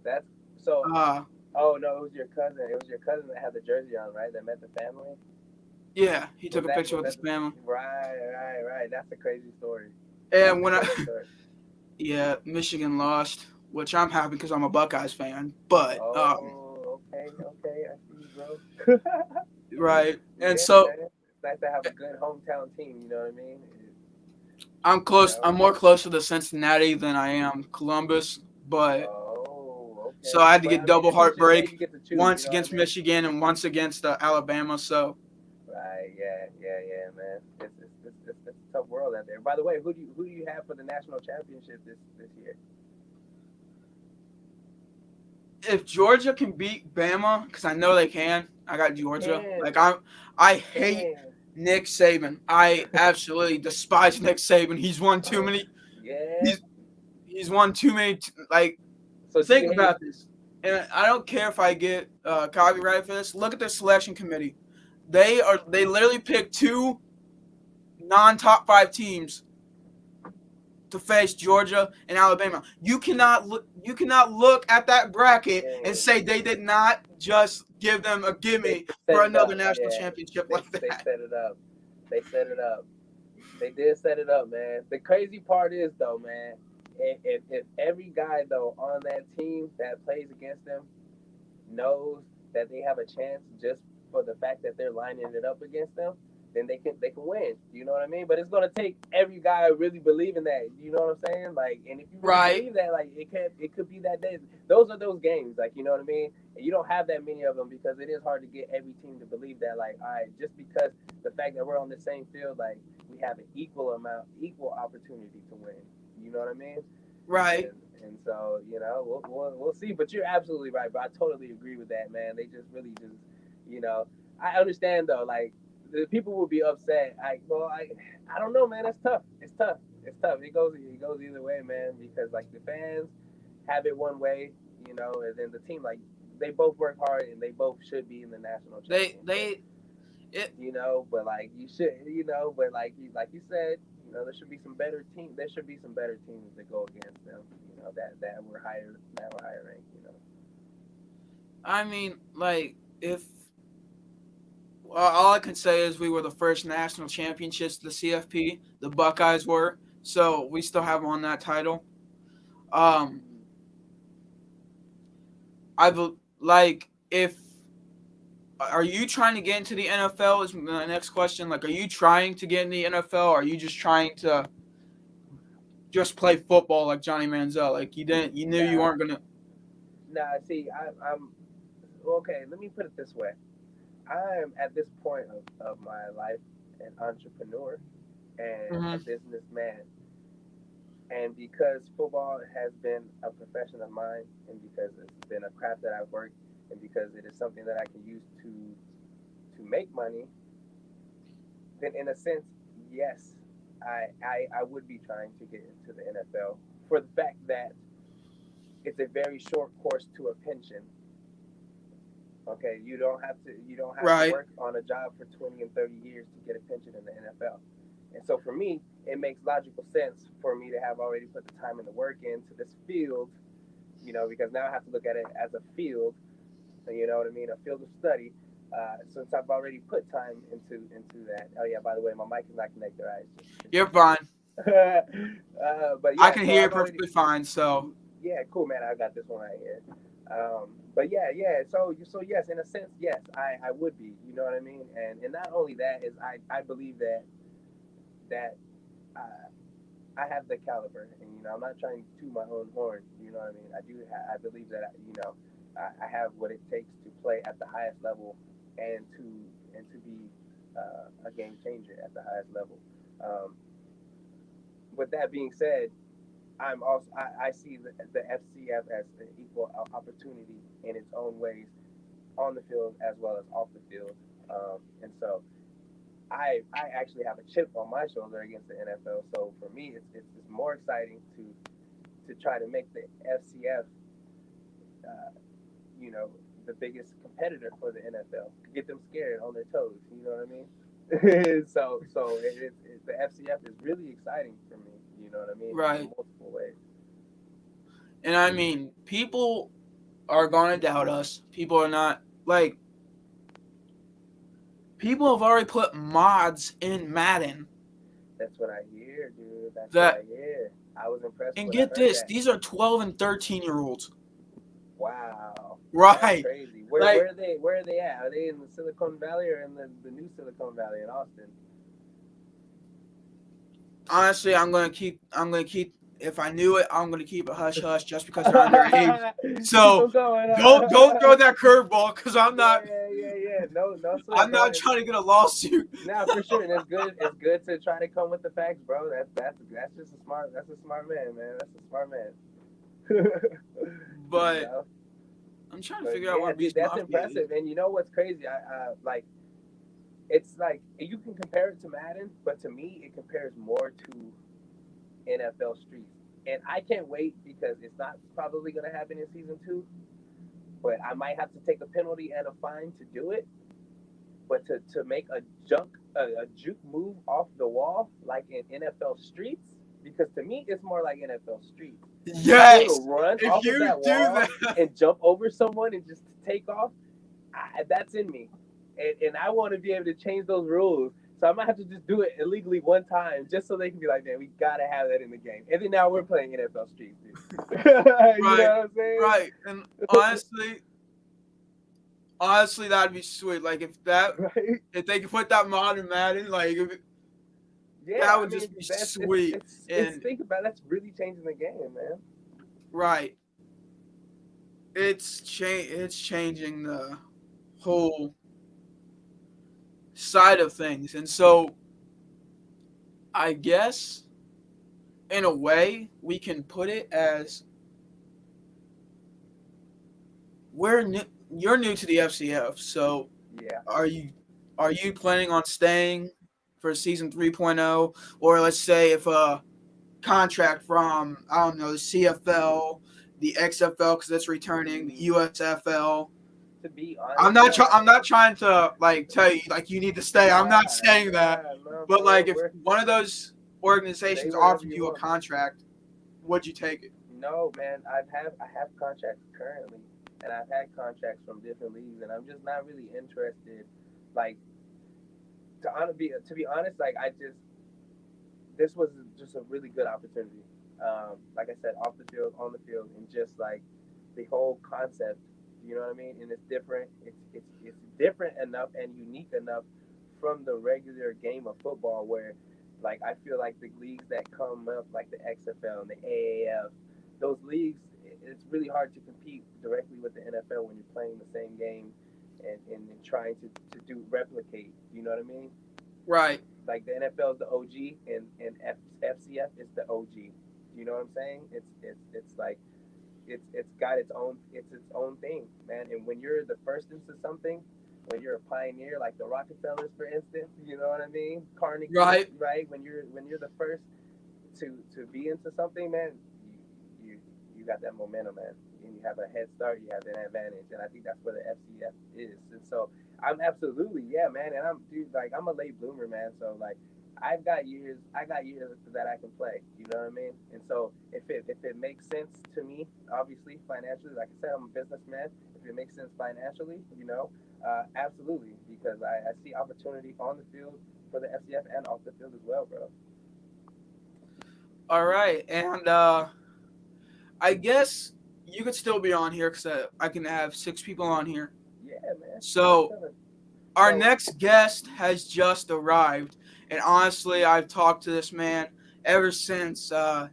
That's so. uh, Oh no, it was your cousin. It was your cousin that had the jersey on, right? That met the family. yeah, he took Was a that- picture with was his that- family. Right. That's a crazy story. And when That's a crazy story. yeah, Michigan lost, which I'm happy because I'm a Buckeyes fan. But Oh, okay. I see you, bro. right, and Yeah, so man. It's nice to have a good hometown team. You know what I mean? I'm close. Yeah. I'm more closer to Cincinnati than I am Columbus. But Oh, okay. so I had to But, get mean, double at least this way heartbreak. you get to choose, once you know what against I mean? Michigan and once against Alabama. So Right. Yeah, man. It's a tough world out there. By the way, who do you have for the national championship this year? if Georgia can beat Bama, because I know they can, I got Georgia. Man. Like I hate Man. Nick Saban. I absolutely despise Nick Saban. He's won too many. Yeah. He's won too many. So Think about this. And I don't care if I get copyright for this. Look at their selection committee. They literally picked 2 non-top 5 teams to face Georgia and Alabama. You cannot look at that bracket and say they did not just give them a gimme for another national championship like that. They set it up. They set it up. They did set it up, man. The crazy part is though, man, if every guy though on that team that plays against them knows that they have a chance just for the fact that they're lining it up against them, then they can win. You know what I mean? But it's gonna take every guy really believing that. You know what I'm saying? Like, and if you really believe that, like, it could be that day. Those are those games, like, you know what I mean? And you don't have that many of them because it is hard to get every team to believe that. Like, all right, just because the fact that we're on the same field, like, we have an equal opportunity to win. You know what I mean? Right. And so, you know, we'll see. But you're absolutely right, bro. I totally agree with that, man. They just really just, you know, I understand though, like, the people will be upset. I don't know, man. It's tough. It's tough. It goes either way, man. Because like the fans have it one way, you know, and then the team, like, they both work hard and they both should be in the national championship. You know, but like you should, you know, but like you said, you know, there should be some better teams. There should be some better teams that go against them. You know, that were higher ranked. You know. I mean, like, if all I can say is we were the first national championships, the CFP. The Buckeyes were, so we still have won that title. Are you trying to get into the NFL? Is my next question. Like, are you trying to get in the NFL? Or are you just trying to just play football like Johnny Manziel? Like, you knew you weren't gonna. Nah, see, I'm okay. Let me put it this way. I am at this point of my life an entrepreneur and a businessman. And because football has been a profession of mine, and because it's been a craft that I've worked, and because it is something that I can use to make money, then in a sense, yes, I would be trying to get into the NFL for the fact that it's a very short course to a pension. Okay, you don't have to work on a job for 20 and 30 years to get a pension in the NFL. And so for me, it makes logical sense for me to have already put the time and the work into this field, you know, because now I have to look at it as a field, you know what I mean, a field of study. Since I've already put time into that. Oh yeah, by the way, my mic is not connected. You're fine. But yeah, I can hear you perfectly fine. So yeah, cool, man. I got this one right here. But yeah. So yes, in a sense, yes, I would be. You know what I mean? And not only that is I believe that I have the caliber, and you know I'm not trying to toot my own horn. You know what I mean? I believe that you know I have what it takes to play at the highest level, and to be a game changer at the highest level. With that being said, I see the FCF as an equal opportunity in its own ways on the field as well as off the field, and so I actually have a chip on my shoulder against the NFL. So for me, it's more exciting to try to make the FCF, you know, the biggest competitor for the NFL, get them scared on their toes. You know what I mean? so the FCF is really exciting for me. You know what I mean? Right. In multiple ways. And I mean, people are going to doubt us. People are not, like, people have already put mods in Madden. That's what I hear, dude. That's what I hear. I was impressed. And get this, these are 12 and 13-year-olds. Wow. Right. That's crazy. Where are they at? Are they in the Silicon Valley or in the new Silicon Valley in Austin? Honestly, I'm gonna keep. If I knew it, I'm gonna keep it hush hush just because they're underage. So don't throw that curveball because I'm not. Yeah. No. I'm not trying to get a lawsuit. No, for sure. And it's good to try to come with the facts, bro. That's just a smart. That's a smart man, man. That's a smart man. But you know? I'm trying to figure out what that's impressive. And you know what's crazy? I like it's like you can compare it to Madden, but to me, it compares more to NFL Streets. And I can't wait because it's not probably going to happen in season 2, but I might have to take a penalty and a fine to do it. But to make a juke move off the wall like in NFL Streets, because to me it's more like NFL Streets. Yes. To run If off you of that do wall that and jump over someone and just take off, that's in me, and I want to be able to change those rules. So I might have to just do it illegally one time, just so they can be like, "Man, we gotta have that in the game." And then now we're playing NFL Streets, dude. You know what I'm saying? Right. And honestly, that'd be sweet. Like if they could put that mod in Madden, like that would just be sweet. It's think about it, that's really changing the game, man. Right. It's changing the whole side of things, and so I guess in a way we can put it as you're new to the FCF, so yeah. Are you planning on staying for season 3.0, or let's say if a contract from I don't know the CFL, the XFL because it's returning, the USFL. To be honest, I'm not trying to like tell you like you need to stay. I'm not saying that, but like if one of those organizations offered you a contract, would you take it? No, man. I have contracts currently, and I've had contracts from different leagues, and I'm just not really interested. Like to be honest, like this was just a really good opportunity. Like I said, off the field, on the field, and just like the whole concept. You know what I mean? And it's different. It's different enough and unique enough from the regular game of football where, like, I feel like the leagues that come up, like the XFL and the AAF, those leagues, it's really hard to compete directly with the NFL when you're playing the same game and trying to replicate. You know what I mean? Right. Like the NFL is the OG and FCF is the OG. You know what I'm saying? It's like it's got its own thing, man. And when you're the first into something, when you're a pioneer, like the Rockefellers, for instance, you know what I mean? Carnegie, right? When you're the first to be into something, man, you got that momentum, man. And you have a head start, you have an advantage, and I think that's where the FCF is. And so I'm absolutely, yeah, man. And I'm a late bloomer, man. So like, I got years that I can play. You know what I mean? And so if it makes sense to me, obviously financially, like I said, I'm a businessman. If it makes sense financially, absolutely, because I see opportunity on the field for the FCF and off the field as well, bro. All right, and I guess you could still be on here because I can have 6 people on here. Yeah, man. So our next guest has just arrived. And honestly, I've talked to this man ever since and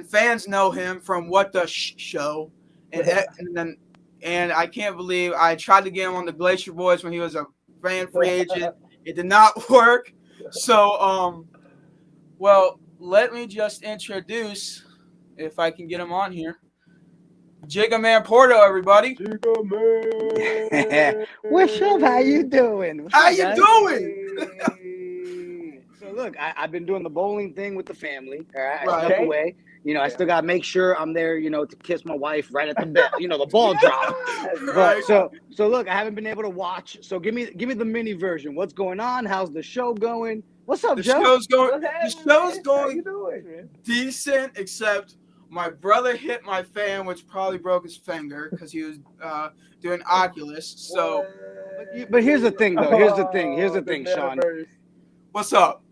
fans know him from What the Show, and I can't believe I tried to get him on the Glacier Boys when he was a fan free agent. It did not work. So well, let me just introduce, if I can get him on here, Jigga Man Porto, everybody. Jigga Man. What's up? How you doing? How you doing? So look, I've been doing the bowling thing with the family. All right, Right. I stepped away. I still gotta make sure I'm there. To kiss my wife right at the bell. The ball drop. Right. So look, I haven't been able to watch. So give me the mini version. What's going on? How's the show going? What's up, Joe? The show's going decent, except my brother hit my fan, which probably broke his finger because he was doing Oculus. So, but here's the thing, though. Here's the thing, Sean. What's up?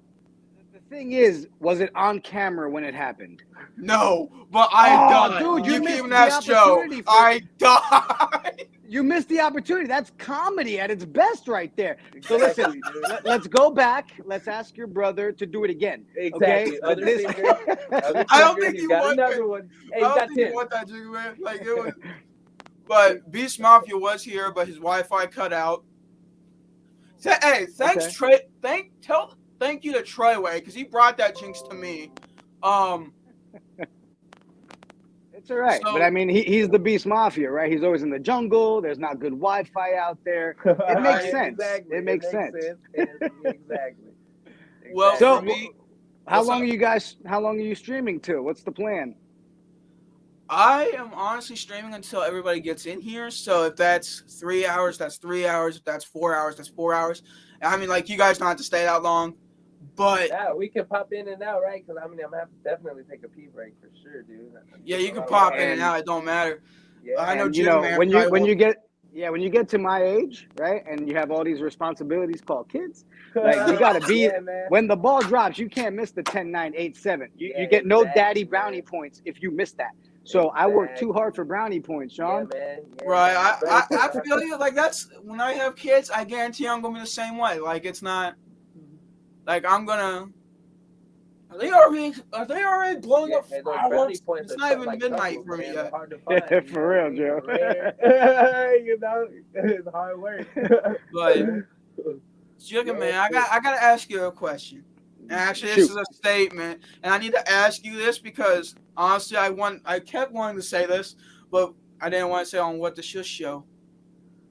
The thing is, was it on camera when it happened? No, but I died. Dude, you can even missed ask Joe. I died. You missed the opportunity. That's comedy at its best right there. So listen, let's go back. Let's ask your brother to do it again. Exactly. Okay? I don't think you want another one. Hey, I don't think you want that, Jigga Man. Like, it was, but Beast Mafia was here, but his Wi-Fi cut out. Hey, thanks, Okay. Trey. Thank you to Treyway because he brought that jinx to me. It's all right. So- But I mean, he's the Beast Mafia, right? He's always in the jungle. There's not good Wi-Fi out there. It makes sense. Exactly. It makes sense. Exactly. Well, So, for me, how what's long up? How long are you streaming till? What's the plan? I am honestly streaming until everybody gets in here. So if that's 3 hours, that's 3 hours. If that's 4 hours, that's 4 hours. I mean, like, you guys don't have to stay that long, but Yeah, we can pop in and out, right? Because I mean, I'm gonna have to definitely take a pee break for sure, dude. yeah, you can pop in and out. It don't matter. Yeah, I know And you Jimmy know, Man when probably won't- you get to my age, right, and you have all these responsibilities called kids, like you gotta be. Yeah, man. When the ball drops, you can't miss the 10-9-8-7. You Yeah, get no exactly, daddy man. brownie points if you miss that. So I work too hard for brownie points, Sean. Yeah, man. Yeah, Right, man. I feel you. Like, that's when I have kids. I guarantee I'm gonna be the same way. Like, it's not like I'm gonna. Are they already blowing up and those brownie fireworks? points It's are not even like midnight truffles, for me man. yet. They're hard to find. For real, Joe. You know, it's hard work. But Sugar Man, I gotta ask you a question. And actually, this Shoot. is a statement, and I need to ask you this because honestly, I kept wanting to say this, but I didn't want to say on What the Shush Show.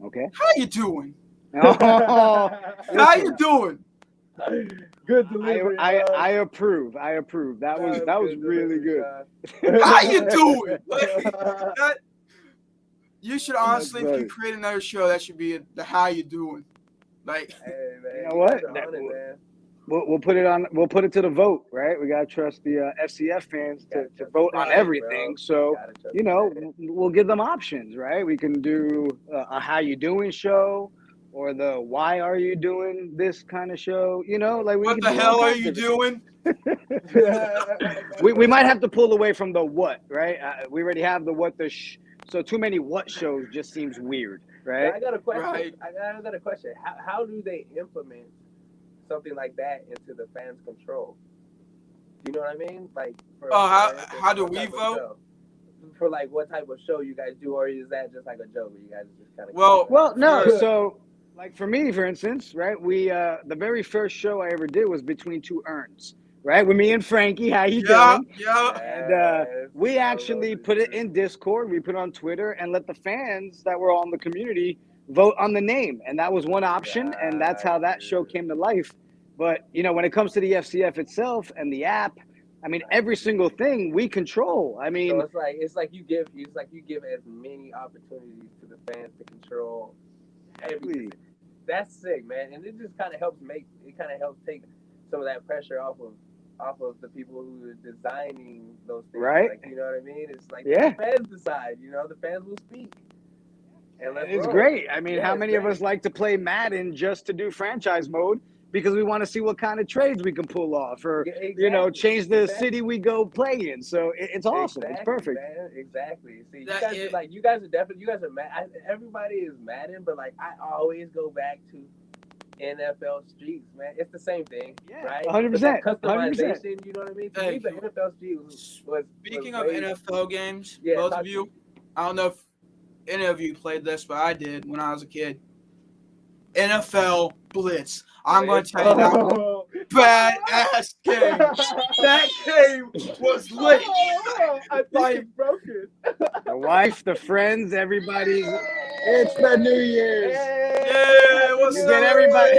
Okay. How you doing? Oh, How you doing? Good delivery. I approve. I approve. That was really good. How you doing? That, you should honestly, if funny. you create another show, that should be the How You Doing. Like, Hey, man, You know what? guys are on it, man. We'll put it on. We'll put it to the vote, right? We gotta trust the FCF fans to vote on Right, everything. bro. So Gotta trust you know, the fans. we'll give them options, right? We can do a How You Doing show, or the Why Are You Doing This kind of show. You know, like we what can the do all hell are kinds you of it. doing? We might have to pull away from the what, right? We already have the what the so too many what shows just seems weird, right? I got a question. Right. I got a question. How do they implement something like that into the fans' control? You know what I mean? Like, how do what we type of vote? show? For like what type of show you guys do, or is that just like a joke where you guys just kind of Well, no. Sure. So, like for me, for instance, right? We the very first show I ever did was Between Two Urns, right? With me and Frankie. How you doing? And we actually put it in Discord. We put it on Twitter and let the fans that were on the community vote on the name, and that was one option, and that's how that show came to life. But you know, when it comes to the FCF itself and the app, I mean, every single thing we control. I mean, so it's like you give as many opportunities to the fans to control everything. That's sick, man, and it just kind of helps take some of that pressure off of the people who are designing those things. Right. Like, you know what I mean? It's like Yeah. the fans decide. You know, the fans will speak. And it's great. I mean, how many of us like to play Madden just to do franchise mode because we want to see what kind of trades we can pull off, or you know, change the city we go play in. So it's awesome. It's perfect. Man. Exactly. See, That you guys are mad. Everybody is Madden, but like I always go back to NFL Streets, man. It's the same thing, right? 100%. Customization, you know what I mean? To me, Thank the you. NFL Streets was Speaking was of way- NFL games, Yeah, both talk of to you, me. I don't know if any of you played this, but I did when I was a kid. NFL Blitz. I'm going to tell you that was a badass game. That game was lit. I think you broke it. The wife, the friends, everybody's. It's the New Year's. Yeah, what's We up, get everybody.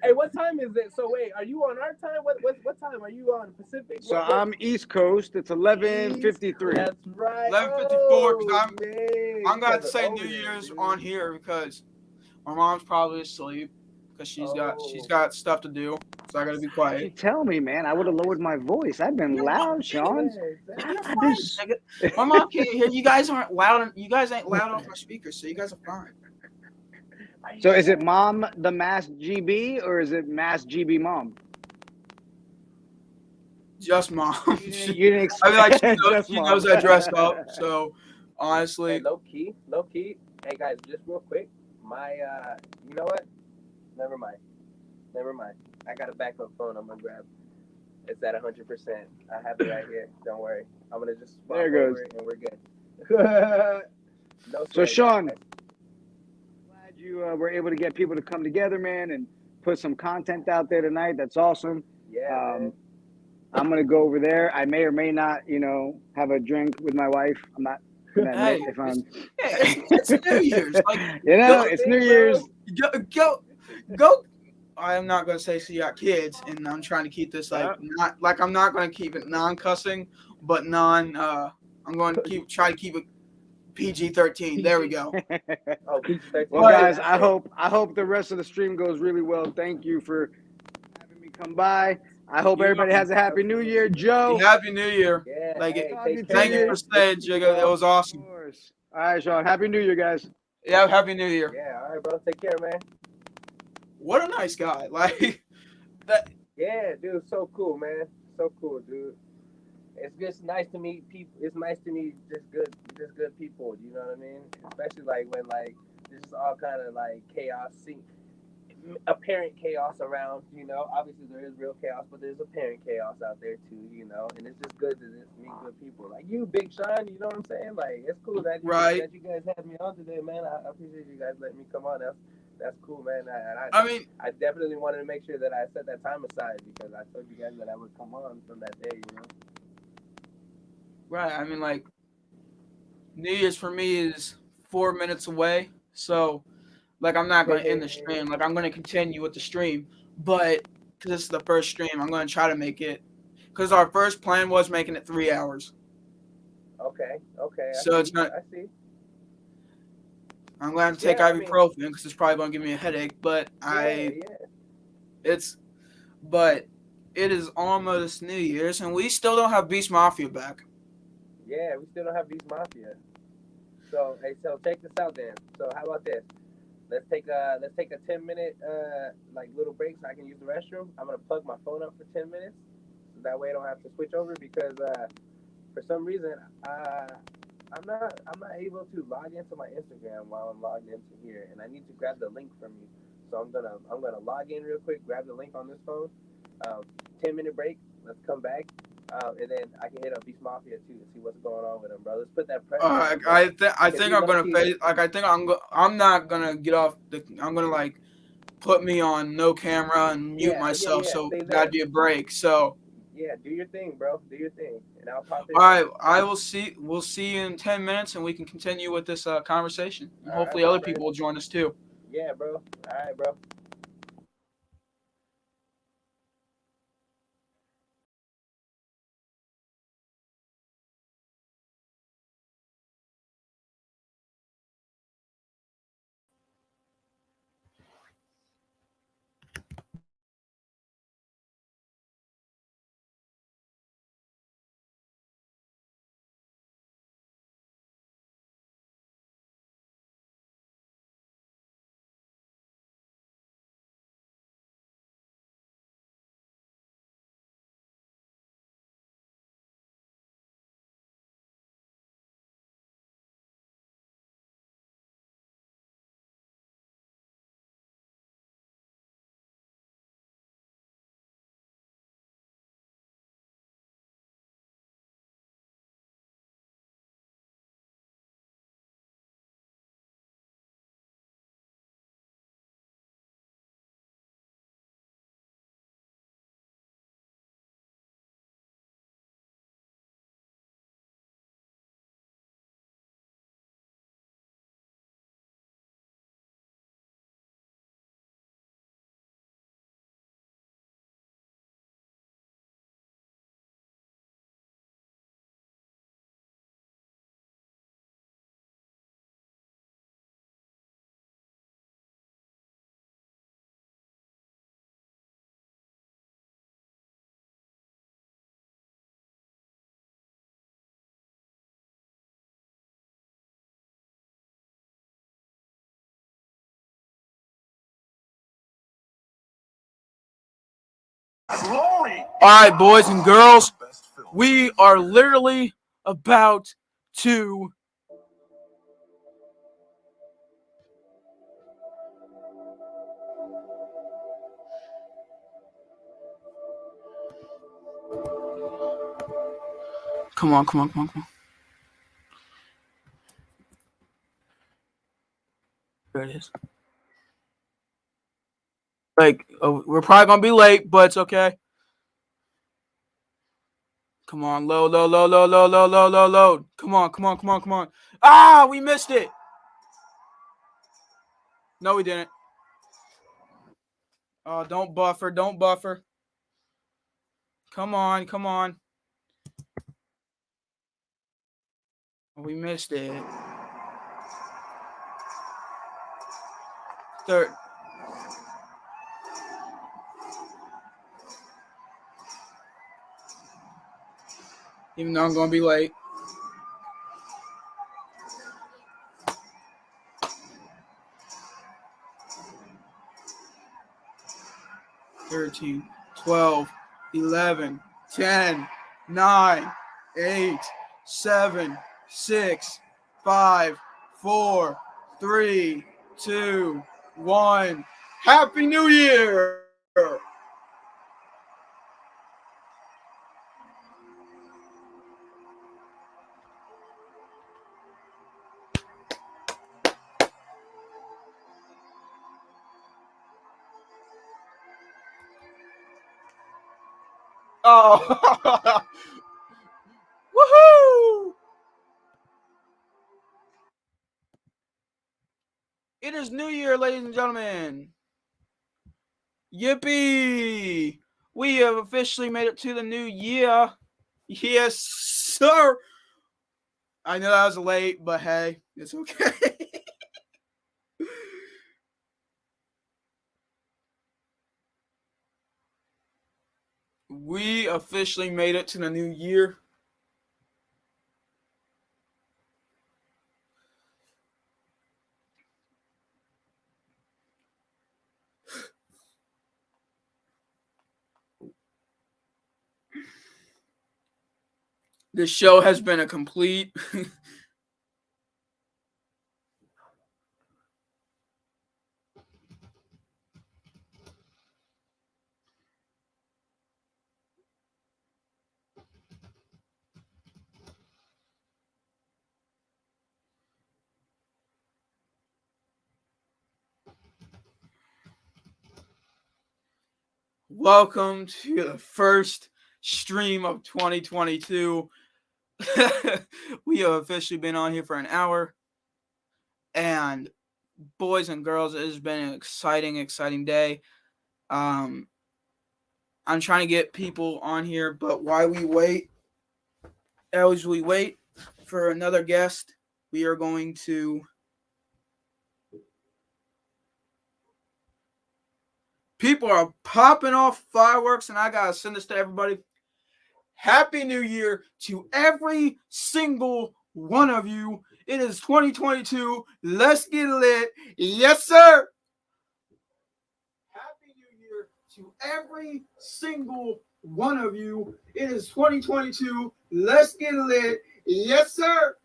Hey, what time is it? So wait, are you on our time? What time are you on Pacific? So I'm East Coast. It's 11:53. That's right. 11:54, 'cause man. I'm going to You say guys are New over there, Year's dude. on here because my mom's probably asleep because she's got stuff to do, so I got to be You quiet. tell me, man. I would have lowered my voice. I've been loud, Sean. You're fine, nigga. My mom can't hear. You guys aren't loud. You guys ain't loud off my speakers, so you guys are fine. So is it Mom the Mass GB or is it Mass GB Mom? Just mom. You didn't I mean, like expect she knows I dress up. So honestly, Hey, low key. Hey guys, just real quick. My you know what? Never mind. I got a backup phone. I'm gonna grab. It's at 100%. I have it right here. Don't worry. I'm gonna just swap There it goes. over it and we're good. No So sweating, Sean, guys. glad you were able to get people to come together, man, and put some content out there tonight. That's awesome. Yeah, man. I'm gonna go over there. I may or may not, have a drink with my wife. I'm not gonna admit Hey, if I'm. it's New Year's. Like, go, It's New Year's. go. I am not gonna say so you got kids, and I'm trying to keep this like not like I'm not gonna keep it non-cussing, but non. I'm going to try to keep it PG-13. There we go. Oh, PG-13. Well, guys, I hope the rest of the stream goes really well. Thank you for having me come by. I hope everybody has a happy New Year, Joe. Happy New Year. Yeah. Like, Hey, thank you for staying, Jigga. It was awesome. Of course. All right, Sean. Happy New Year, guys. Yeah, Happy New Year. Yeah. All right, bro. Take care, man. What a nice guy. Like that. Yeah, dude. So cool, man. So cool, dude. It's just nice to meet people. It's nice to meet just good people. You know what I mean? Especially like when like this is all kind of like chaos, apparent chaos around. Obviously there is real chaos, but there's apparent chaos out there too. And it's just good to just meet good people like you, Big Sean. You know what I'm saying? Like it's cool that you guys had me on today, man. I appreciate you guys letting me come on. That's cool, man. I definitely wanted to make sure that I set that time aside because I told you guys that I would come on from that day. Right. I mean, like, New Year's for me is 4 minutes away. So, like, I'm not going to end the stream. Like, I'm going to continue with the stream. But, because this is the first stream, I'm going to try to make it. Because our first plan was making it 3 hours. Okay. So, it's not. I see. I'm going to have to take ibuprofen because it's probably going to give me a headache. But, But, it is almost New Year's, and we still don't have Beast Mafia back. Yeah, we still don't have Beast Mafia. So check this out then. So how about this? Let's take a 10-minute like little break so I can use the restroom. I'm gonna plug my phone up for 10 minutes, so that way I don't have to switch over because for some reason I'm not able to log into my Instagram while I'm logged into here, and I need to grab the link from you. So I'm gonna log in real quick, grab the link on this phone. 10-minute break. Let's come back. And then I can hit up Beast Mafia too to see what's going on with him, bro. Let's put that pressure. I think I'm gonna face. Like I think I'm not gonna get off the. I'm gonna like put me on no camera and mute myself. So that'd be a break. So yeah, do your thing, bro. Do your thing, and I'll pop in. All right, I will see. We'll see you in 10 minutes, and we can continue with this conversation. And hopefully, other people will join us too. Yeah, bro. All right, bro. All right, boys and girls, we are literally about to. Come on. There it is. Like, we're probably gonna be late, but it's okay. Come on, load, load, load, load, load, load, load, load, load. Come on, come on, come on, come on. Ah, we missed it. No, we didn't. Oh, don't buffer, don't buffer. Come on, come on. We missed it. Third. Even though I'm going to be late. $13, $12, $11, $10, $9, $8, $7, $6, $5, $4, $3, $2, $1. Happy New Year! Oh, woohoo! It is New Year, ladies and gentlemen. Yippee! We have officially made it to the new year. Yes, sir. I know that was late, but hey, it's okay. We officially made it to the new year. This show has been a complete welcome to the first stream of 2022. We have officially been on here for an hour. And boys and girls, it has been an exciting day. I'm trying to get people on here, but while we wait, as we wait for another guest, we are going to people are popping off fireworks, and I gotta send this to everybody. Happy New Year to every single one of you. It is 2022. Let's get lit. Yes, sir. Happy New Year to every single one of you. It is 2022. Let's get lit. Yes, sir.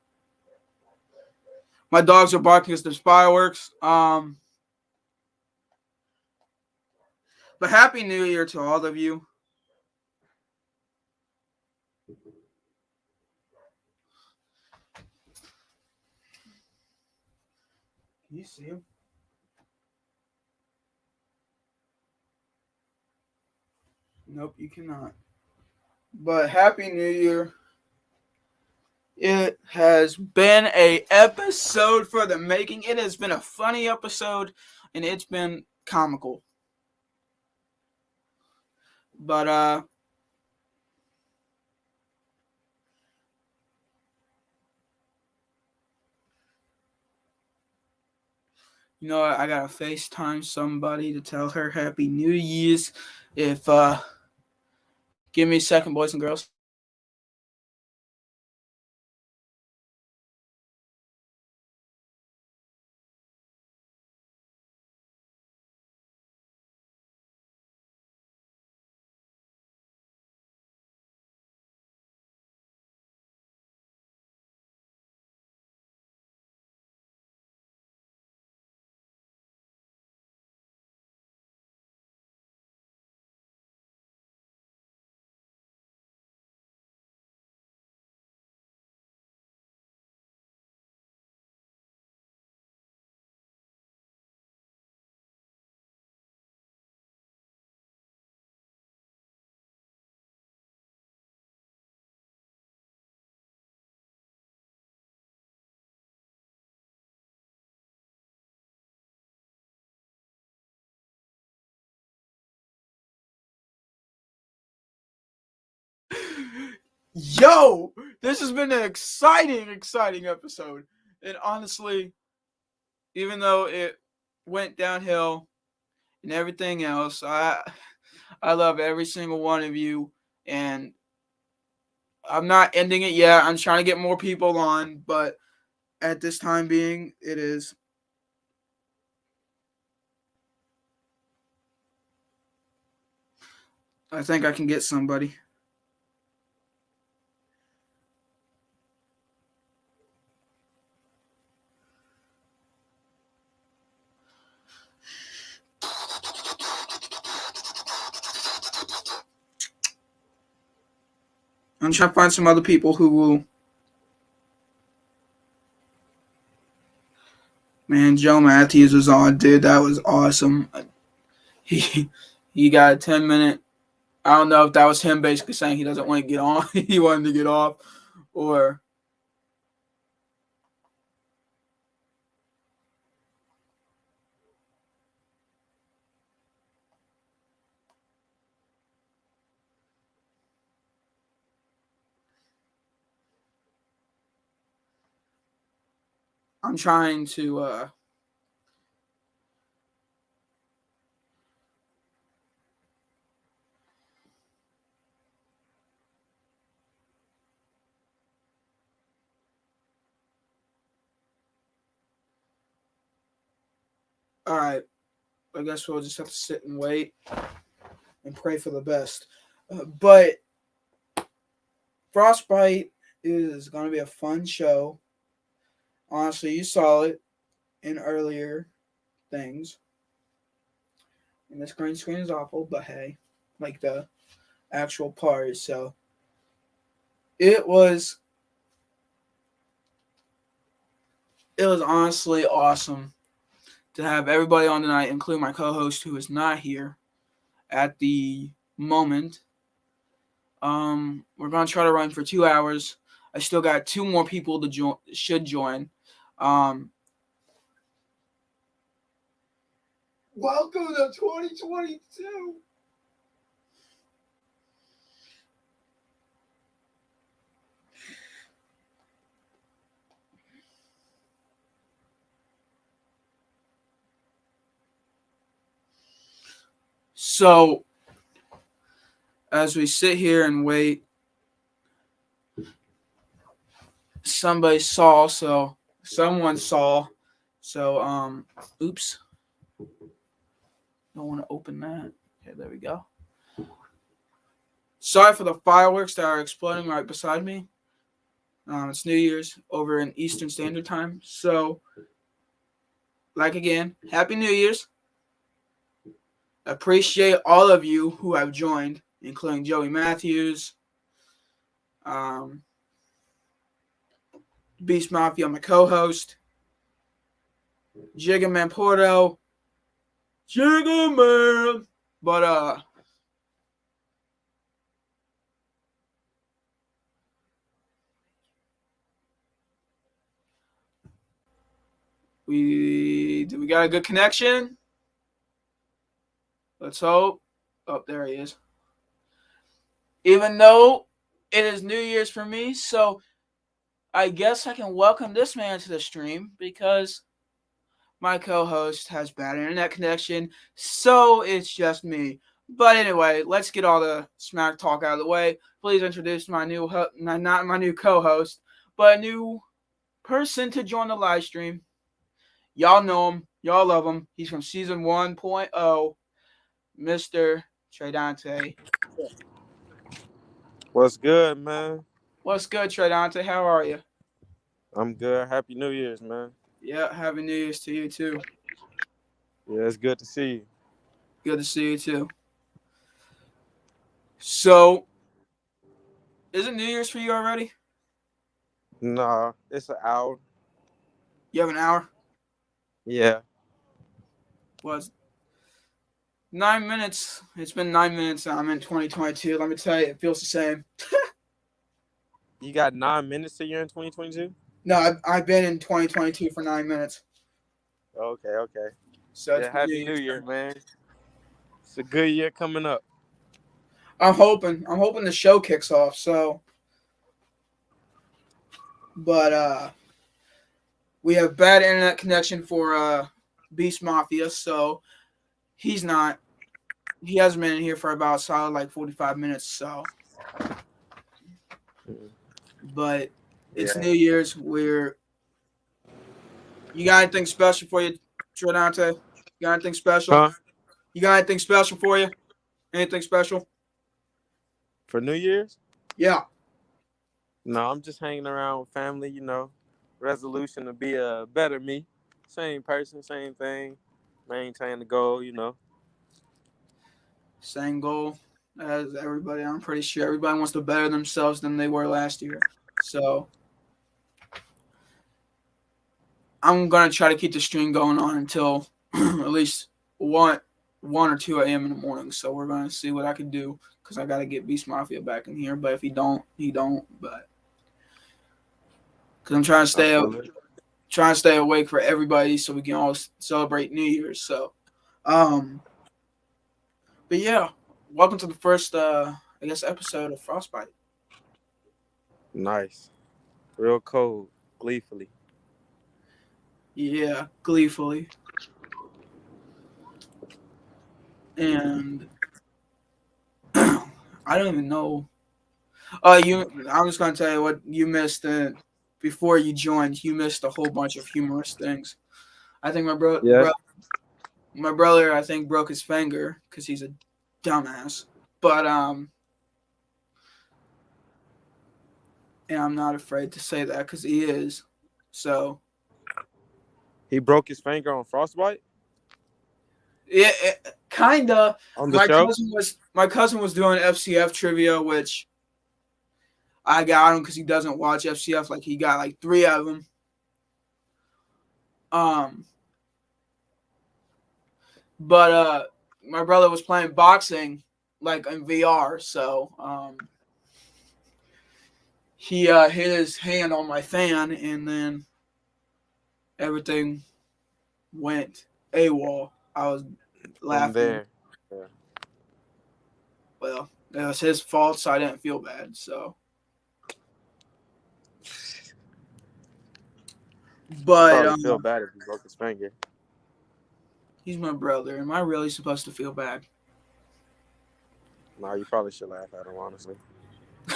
My dogs are barking as there's fireworks. But Happy New Year to all of you. Can you see him? Nope, you cannot. But Happy New Year. It has been a episode for the making. It has been a funny episode, and it's been comical. But you know what? I gotta FaceTime somebody to tell her Happy New Year's. If give me a second, boys and girls. Yo, this has been an exciting episode. And honestly, even though it went downhill and everything else, I love every single one of you. And I'm not ending it yet. I'm trying to get more people on, but at this time being, it is. I think I can get somebody. I'm trying to find some other people who will. Man, Joe Matthews was on, dude. That was awesome. He got a 10-minute. I don't know if that was him basically saying he doesn't want to get on. He wanted to get off, or I'm trying to. All right, I guess we'll just have to sit and wait and pray for the best. But Frostbite is going to be a fun show. Honestly, you saw it in earlier things. And this green screen is awful, but hey, like the actual part. So it was honestly awesome to have everybody on tonight, including my co-host who is not here at the moment. We're gonna try to run for 2 hours. I still got 2 more people to join. Welcome to 2022. So, as we sit here and wait, someone saw. So, oops. Don't want to open that. Okay, there we go. Sorry for the fireworks that are exploding right beside me. It's New Year's over in Eastern Standard Time. So, again, Happy New Year's. Appreciate all of you who have joined, including Joey Matthews, Beast Mafia, my co-host, Jigga Man Porto, Jigga Man. But we got a good connection? Let's hope. Oh, there he is. Even though it is New Year's for me, so I guess I can welcome this man to the stream because my co-host has bad internet connection, so it's just me. But anyway, let's get all the smack talk out of the way. Please introduce my new, not my new co-host, but a new person to join the live stream. Y'all know him. Y'all love him. He's from season 1.0, Mr. Trey Dante. What's good, man? What's good, Trey Dante? How are you? I'm good. Happy New Year's, man. Yeah, Happy New Year's to you, too. Yeah, it's good to see you. Good to see you, too. So, is it New Year's for you already? Nah, it's an hour. You have an hour? Yeah. Well, it's 9 minutes. It's been 9 minutes. I'm in 2022. Let me tell you, it feels the same. You got 9 minutes till you're in 2022? No, I've been in 2022 for 9 minutes. Okay. So yeah, Happy New Year, man. It's a good year coming up. I'm hoping the show kicks off. So, but we have bad internet connection for Beast Mafia, so he hasn't been in here for about solid like 45 minutes. So, but it's New Year's. You got anything special for you, Tridante? You got anything special? Huh? You got anything special for you? Anything special? For New Year's? Yeah. No, I'm just hanging around with family, resolution to be a better me. Same person, same thing. Maintain the goal. Same goal as everybody. I'm pretty sure everybody wants to better themselves than they were last year. So I'm gonna try to keep the stream going on until at least 1 or 2 a.m. in the morning. So we're gonna see what I can do because I gotta get Beast Mafia back in here. But if he don't, he don't. But because I'm trying to stay awake for everybody so we can all celebrate New Year's. So, but yeah, welcome to the first episode of Frostbite. Nice. Real cold. Gleefully. Yeah, gleefully. And I don't even know. I'm just gonna tell you what you missed before you joined. You missed a whole bunch of humorous things. I think my brother, I think, broke his finger because he's a dumbass. But and I'm not afraid to say that because he is. So He broke his finger on Frostbite? yeah, kinda. On the show? My cousin was doing FCF trivia, which I got him because he doesn't watch FCF. Like he got like 3 of them. But my brother was playing boxing like in VR, so he hit his hand on my fan, and then everything went AWOL. I was laughing. From there. Yeah. Well, it was his fault, so I didn't feel bad. So, but probably feel bad if he broke his finger. He's my brother. Am I really supposed to feel bad? No, you probably should laugh at him, honestly.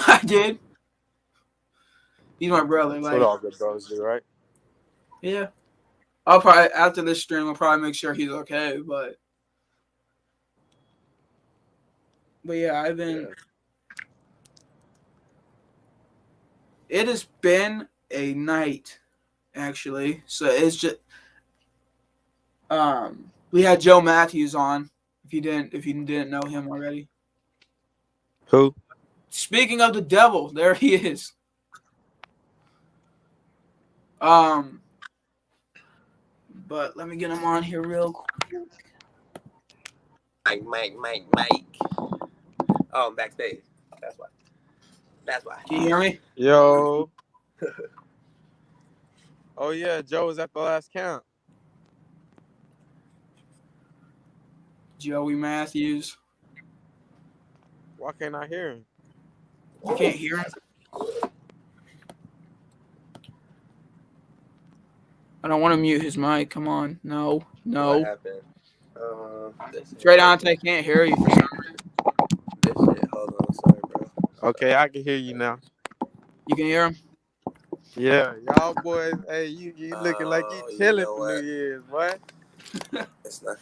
I did. He's my brother. That's like what all good bros do, right? Yeah. I'll probably after this stream, I'll probably make sure he's okay. But yeah, I've been. Yeah. It has been a night, actually. So it's just we had Joe Matthews on. If you didn't know him already. Who? Speaking of the devil, there he is. But let me get him on here real quick. Mike. Oh, I'm backstage. That's why. Can you hear me? Yo. Oh yeah, Joe was at the last count. Joey Matthews. Why can't I hear him? You can't hear him? I don't want to mute his mic. Come on. No. What happened? Tridante can't hear you for some reason. This shit. Hold on. Sorry, bro. Okay, I can hear you now. You can hear him? Yeah. Y'all boys, hey, you looking like you chilling for New Year's, boy. It's not.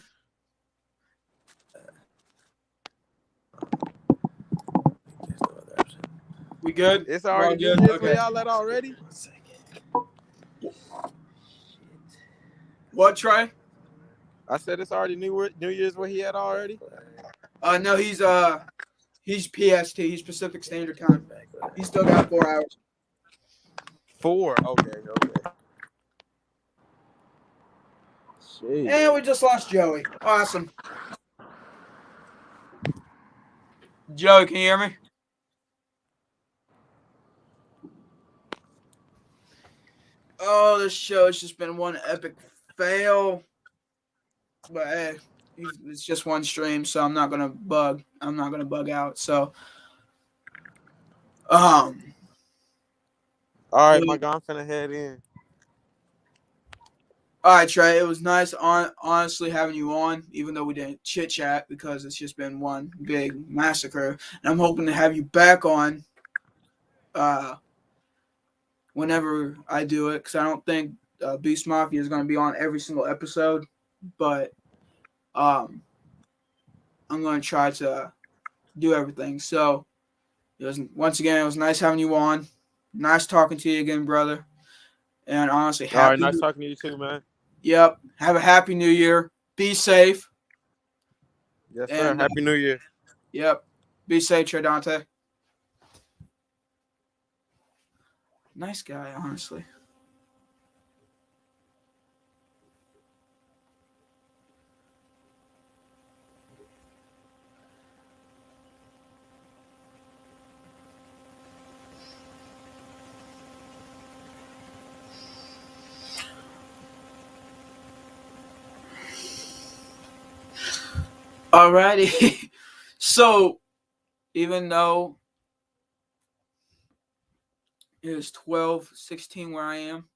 We good? It's already New Year's for y'all at already? 1 second. What, Trey? I said it's already New Year's where he at already? No, he's PST. He's Pacific Standard Time. He's still got 4 hours. 4? Okay. Jeez. And we just lost Joey. Awesome. Joey, can you hear me? Oh, this show has just been one epic fail. But hey, It's just one stream, so I'm not gonna bug. I'm not gonna bug out. So, All right, yeah. my guy, I'm finna head in. All right, Trey. It was nice, honestly, having you on, even though we didn't chit chat because it's just been one big massacre. And I'm hoping to have you back on whenever I do it, because I don't think Beast Mafia is going to be on every single episode, but I'm going to try to do everything. So, once again, it was nice having you on. Nice talking to you again, brother. And honestly, All right, nice talking to you too, man. Yep. Have a happy New Year. Be safe. Yes, sir. And Happy New Year. Yep. Be safe, Trey Dante. Nice guy, honestly. Alrighty. So, even though it is 12:16 where I am,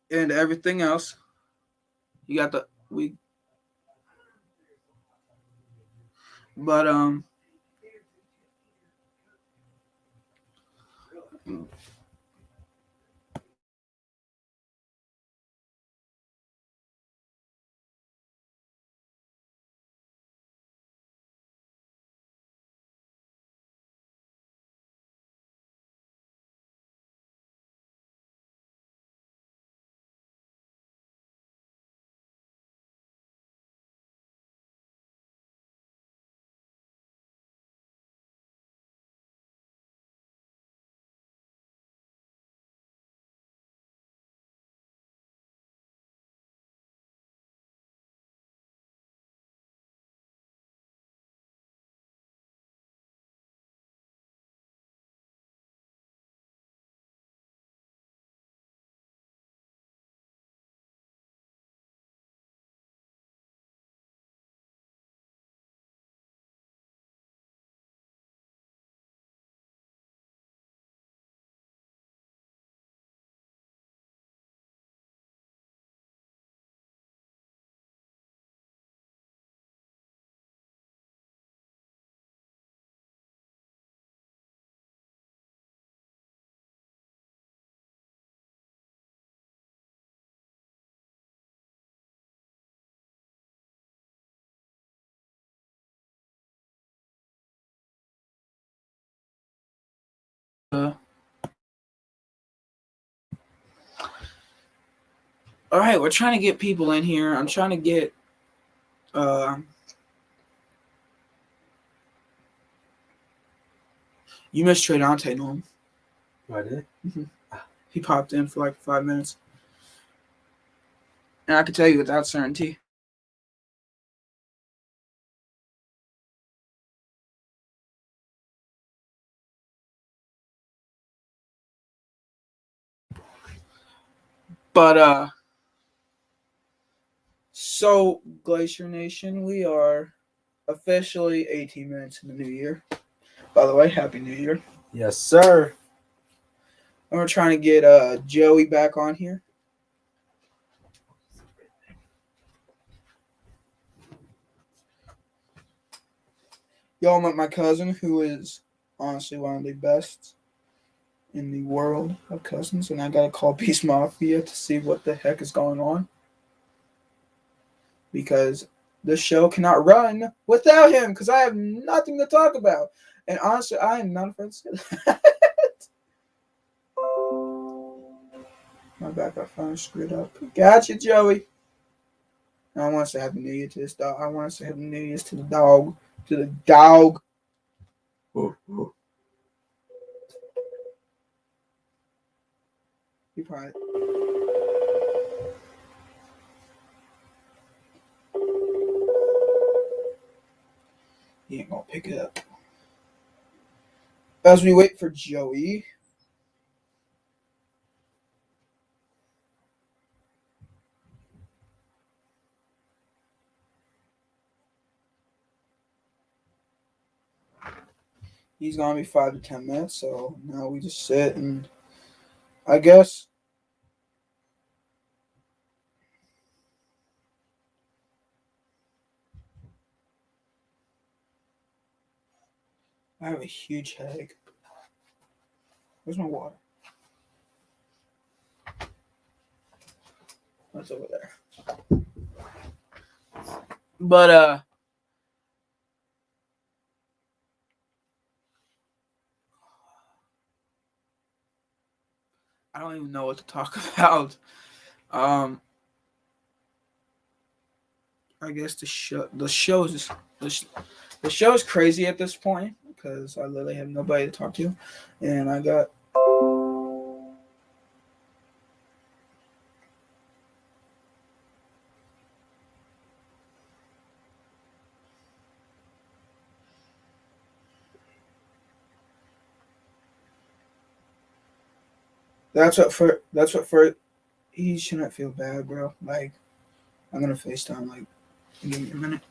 and everything else, you got but all right, we're trying to get people in here. I'm trying to get you missed Trey Dante, no? I did. Mm-hmm. He popped in for like 5 minutes, and I can tell you without certainty. But so Glacier Nation, we are officially 18 minutes in the new year. By the way, Happy New Year. Yes, sir. And we're trying to get Joey back on here. Y'all met my cousin, who is honestly one of the best in the world of cousins, and I gotta call Beast Mafia to see what the heck is going on. Because this show cannot run without him, because I have nothing to talk about. And honestly, I am not afraid to say that. My backup phone screwed up. Gotcha, Joey. I want to say Happy New Year to this dog. I want to say Happy New Year's to the dog. To the dog. He probably. He ain't gonna pick it up. As we wait for Joey. He's gonna be 5 to 10 minutes. So now we just sit and I guess I have a huge headache. Where's my water? That's over there. But I don't even know what to talk about. Um, I guess the show is crazy at this point because I literally have nobody to talk to, and I got that's what for he shouldn't feel bad, bro. Like I'm gonna FaceTime. Like give me a minute.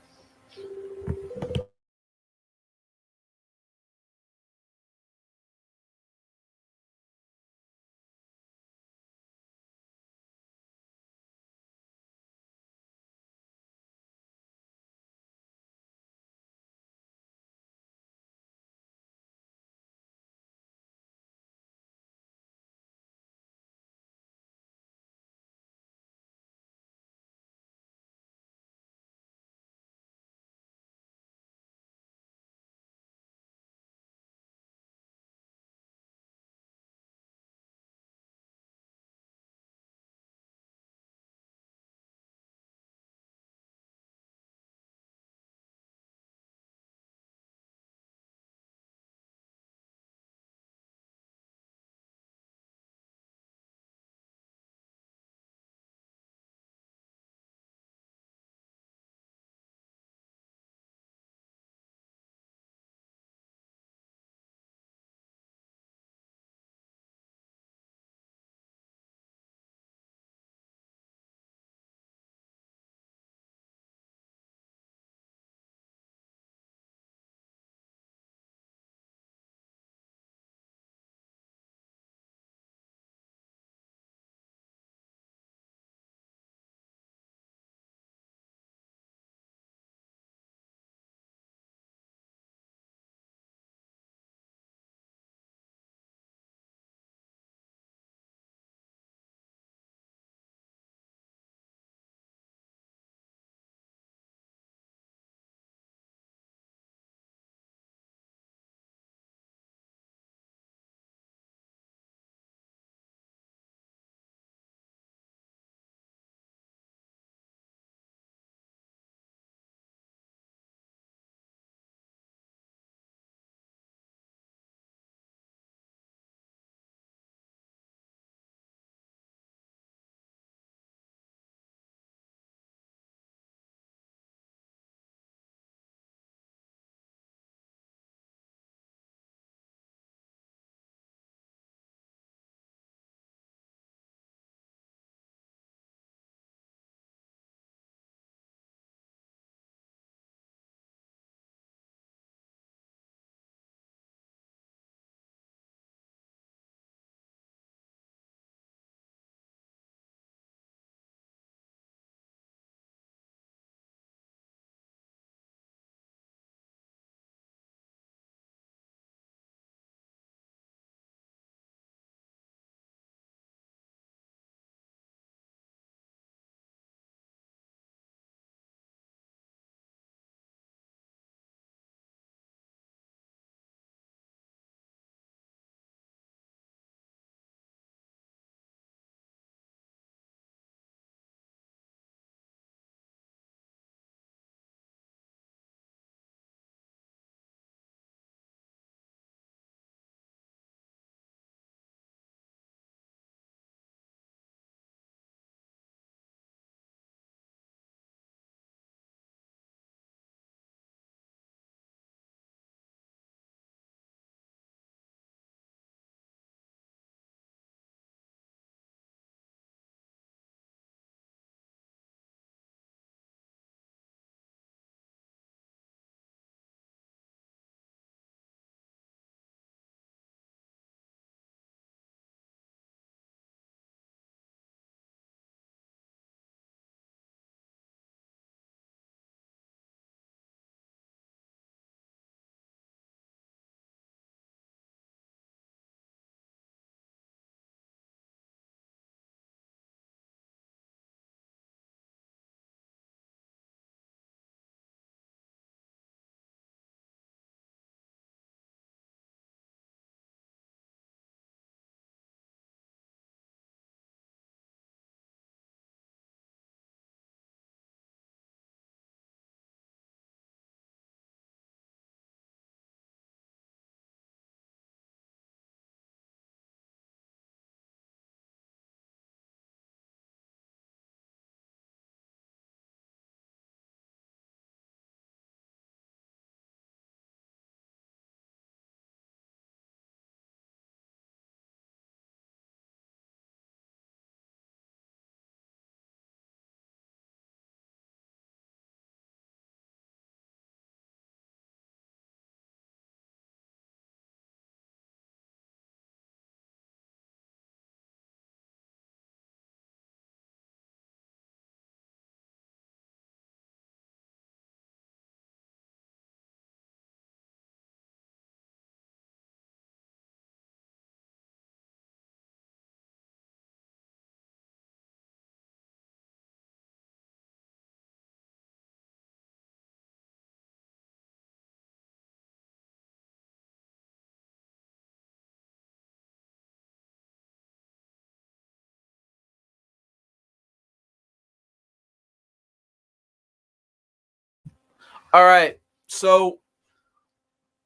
All right. So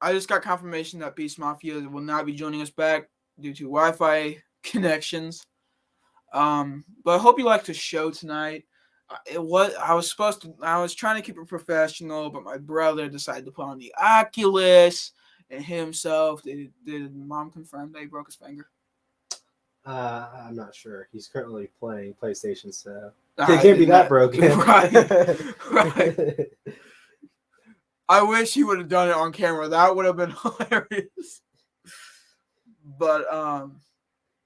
I just got confirmation that Beast Mafia will not be joining us back due to Wi-Fi connections. But I hope you liked the show tonight. I was trying to keep it professional, but my brother decided to put on the Oculus and himself. Did mom confirm that he broke his finger? I'm not sure. He's currently playing PlayStation, so it can't be that broken. Right. I wish he would have done it on camera. That would have been hilarious. But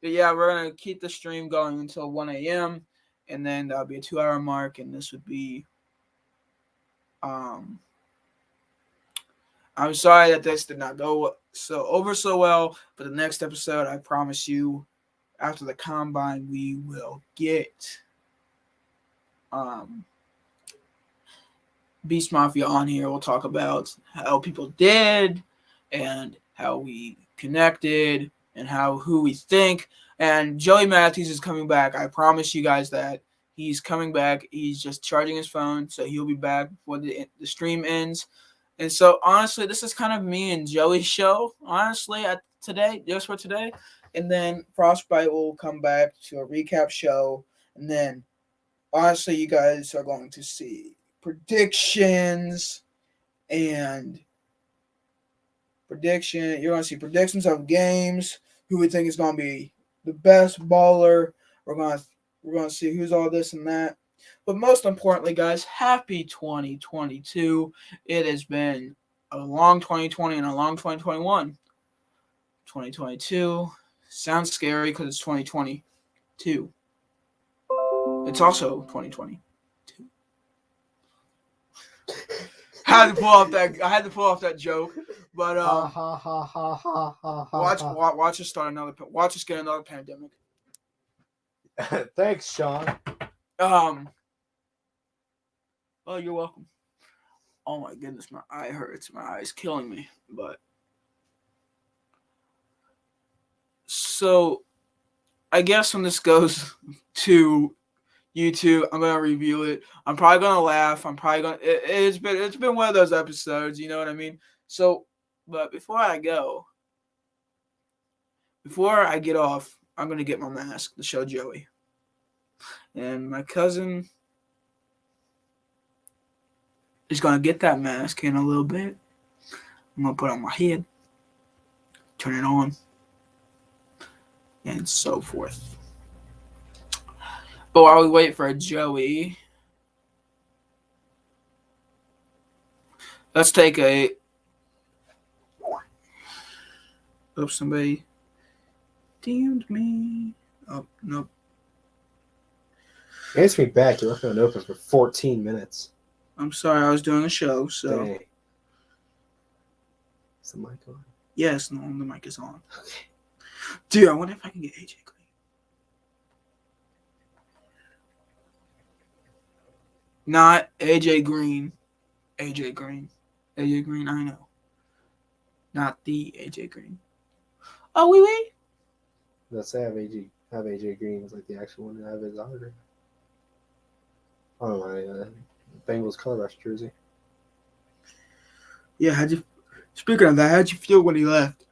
yeah, we're gonna keep the stream going until 1 a.m. and then that'll be a 2-hour mark, and this would be I'm sorry that this did not go so well, but the next episode, I promise you, after the combine, we will get Beast Mafia on here. We'll talk about how people did and how we connected and who we think. And Joey Matthews is coming back. I promise you guys that he's coming back. He's just charging his phone, so he'll be back before the stream ends. And so, honestly, this is kind of me and Joey's show, honestly, just for today. And then Frostbite will come back to a recap show. And then, honestly, you guys are going to see predictions and you're going to see predictions of games, who we think is going to be the best baller. We're going to see who's all this and that. But most importantly, guys, happy 2022. It has been a long 2020 and a long 2021. 2022 sounds scary because it's 2022. It's also 2022. I had to pull off that joke, but watch us start another. Watch us get another pandemic. Thanks, Sean. Oh, you're welcome. Oh my goodness, my eye hurts. My eye's killing me. But so, I guess when this goes to YouTube, I'm gonna review it. I'm probably gonna laugh. It's been one of those episodes, you know what I mean? So, but before I get off, I'm gonna get my mask to show Joey. And my cousin is gonna get that mask in a little bit. I'm gonna put it on my head, turn it on, and so forth. But while we wait for Joey, let's take a. Oh, somebody DM'd me. Oh, nope. Answer me back. You left it open for 14 minutes. I'm sorry, I was doing a show, so. Dang. Is the mic on? Yes, no, the mic is on. Okay. Dude, I wonder if I can get AJ Green. Not AJ Green. AJ Green. AJ Green, I know. Not the AJ Green. Oh, wait. Let's say have AJ Green was like the actual one to have his autograph. Oh my Bengals color rush jersey. Yeah, speaking of that, how'd you feel when he left?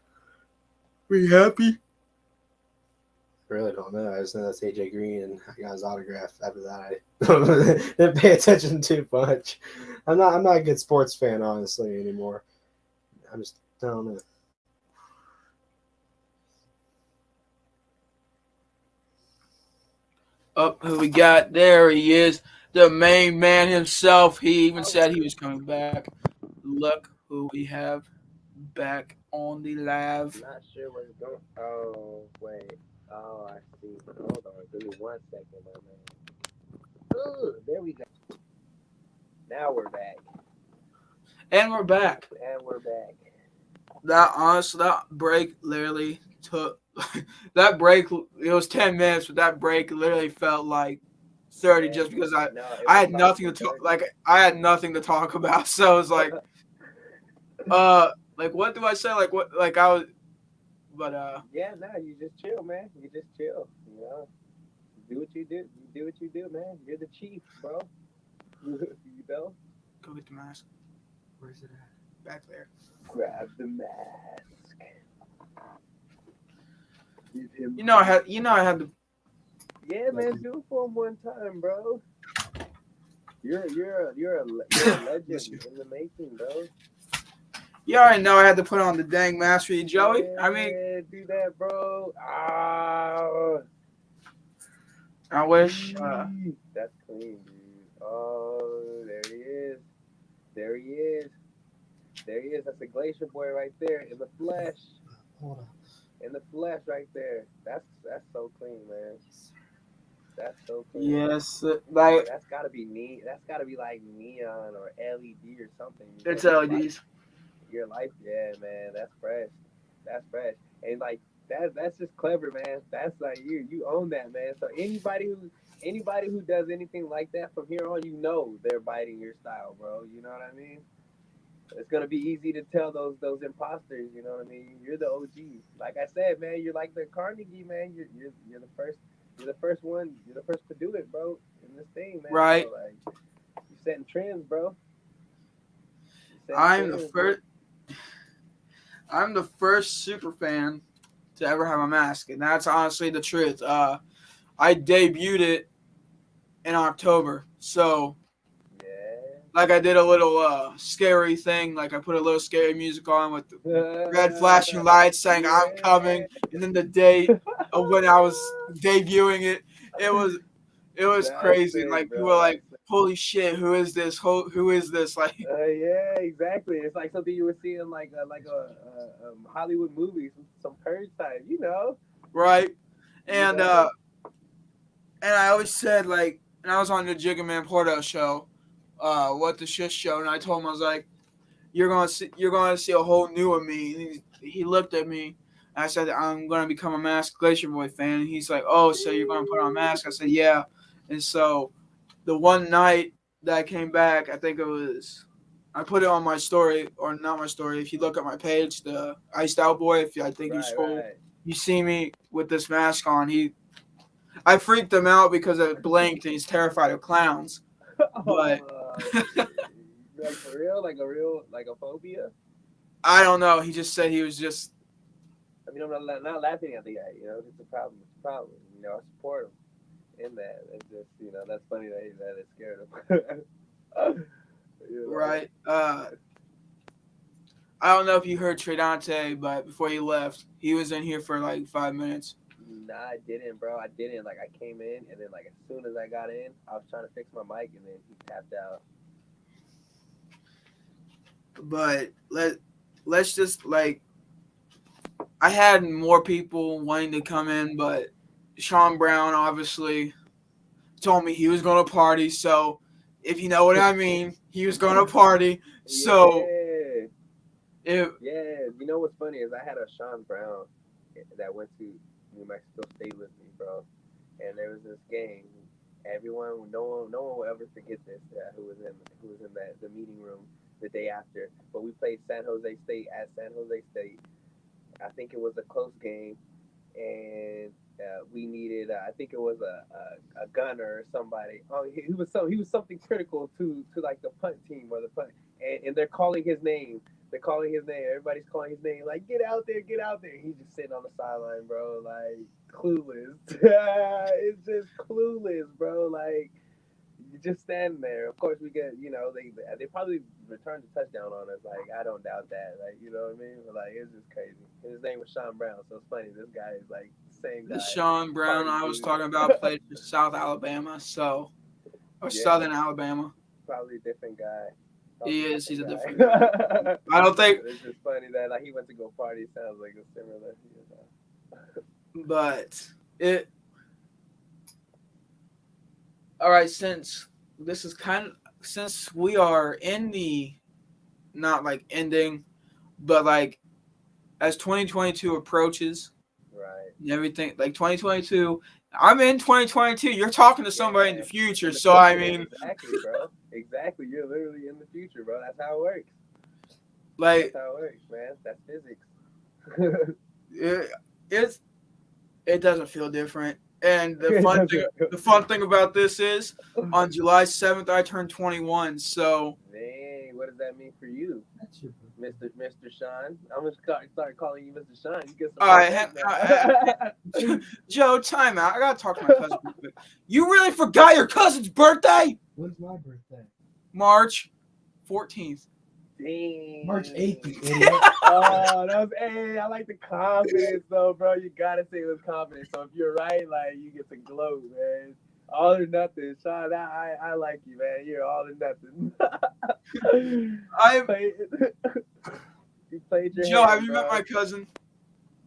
Were you happy? I really don't know. I just know that's AJ Green, and I got his autograph. After that, I didn't pay attention too much. I'm not a good sports fan, honestly, anymore. I don't know. Oh, who we got? There he is, the main man himself. He even said he was coming back. Look who we have back on the live. I'm not sure what's going. Oh wait. Oh, I see. Hold on. Give me 1 second, my man. Ooh, there we go. Now we're back. And we're back. That break literally took. That break, it was 10 minutes, but that break literally felt like 30 just because I had nothing to talk. Like I had nothing to talk about, so it was like, like what do I say? Like what? Like I was, but yeah, no, you just chill, man. You just chill. You know, do what you do. You do what you do, man. You're the chief, bro. You know. Go get the mask. Where's it at? Back there. Grab the mask. Give him. You know I had to. Yeah, man, do it for him one time, bro. You're a legend in the making, bro. You already know I had to put on the dang mask for you, Joey. Yeah, I mean, do that, bro. I wish. That's clean, dude. Oh, there he is. There he is. There he is. That's a Glacier Boy right there in the flesh. Hold on. In the flesh, right there. That's so clean, man. That's so clean. Yes, like that's gotta be neat. That's gotta be like neon or LED or something. It's LEDs. Your life, yeah, man. That's fresh. That's fresh. And like that's just clever, man. That's like you own that, man. So anybody who does anything like that from here on, you know they're biting your style, bro. You know what I mean? It's gonna be easy to tell those imposters. You know what I mean? You're the OG. Like I said, man, you're like the Carnegie, man. You're the first. You're the first one. You're the first to do it, bro. In this thing, man. Right. So, like, you're setting trends, bro. I'm the first super fan to ever have a mask, and that's honestly the truth. I debuted it in October, so like I did a little scary thing, like I put a little scary music on with the red flashing lights saying I'm coming, and then the date of when I was debuting it, it was that's crazy. Like bro. People were like, "Holy shit, who is this? Who is this?" Like, yeah, exactly. It's like something you would see in like a Hollywood movie, some purge type, you know. Right, and I always said like, and I was on the Jigga Man Porto show, What the Shit show, and I told him I was like, you're gonna see a whole new of me. And he looked at me. And I said, I'm gonna become a Masked Glacier Boy fan. And he's like, oh, so you're gonna put on a mask? I said, yeah. And so the one night that I came back, I think I put it on my story, or not my story. If you look at my page, the Iced Out Boy, I think you scroll, you see me with this mask on. I freaked him out because it blinked and he's terrified of clowns. But like for real, like a phobia. I don't know. He just said he was just. I mean, I'm not laughing at the guy. You know, it's a problem. It's a problem. You know, I support him in that. It's just, you know, that's funny that it scared him. You know? Right. I don't know if you heard Tridante, but before he left, he was in here for like 5 minutes. Nah, I didn't, bro. I didn't. Like, I came in, and then, like, as soon as I got in, I was trying to fix my mic, and then he tapped out. But let's just, like, I had more people wanting to come in, but Sean Brown obviously told me he was going to party. So, if you know what I mean, he was going to party. So, yeah, you know what's funny is I had a Sean Brown that went to New Mexico State with me, bro. And there was this game. No one will ever forget this. Who was in the meeting room the day after? But we played San Jose State at San Jose State. I think it was a close game, and we needed. I think it was a gunner or somebody. Oh, he was something critical to like the punt team or the punt, and they're calling his name. They're calling his name. Everybody's calling his name. Like, get out there, get out there. He's just sitting on the sideline, bro. Like, clueless. It's just clueless, bro. Like, you just standing there. Of course, we get, you know, they probably returned the touchdown on us. Like, I don't doubt that. Like, you know what I mean? But, like, it's just crazy. His name was Sean Brown, so it's funny. This guy is, like, the same guy. The Sean Brown I was talking about played for South Alabama, Southern Alabama. Probably a different guy. He is. He's a different guy. I don't think. It's just funny that like he went to go party. Sounds like a similar. But it. All right. Since we are in the, not like ending, but like as 2022 approaches. Right. And everything like 2022. I'm in 2022. You're talking to somebody in the future, so I mean. Exactly, bro. Exactly. You're literally in the future, bro. That's how it works. Like, that's how it works, man. That's physics. It doesn't feel different. And the fun thing about this is on July 7th I turned 21. So dang, what does that mean for you, Mr. Sean? I'm gonna start calling you Mr. Sean. You get some All respect right, now. Joe, time out. I gotta talk to my cousin real quick. You really forgot your cousin's birthday? When's my birthday? March 14th. Dang. March 8th, you idiot. Oh, that was, hey, I like the confidence though, bro. You gotta say it was confident. So if you're right, like you get to glow, man. All or nothing, Sean. I like you, man. You're all or nothing. You played your Joe, hand, have you bro. met my cousin?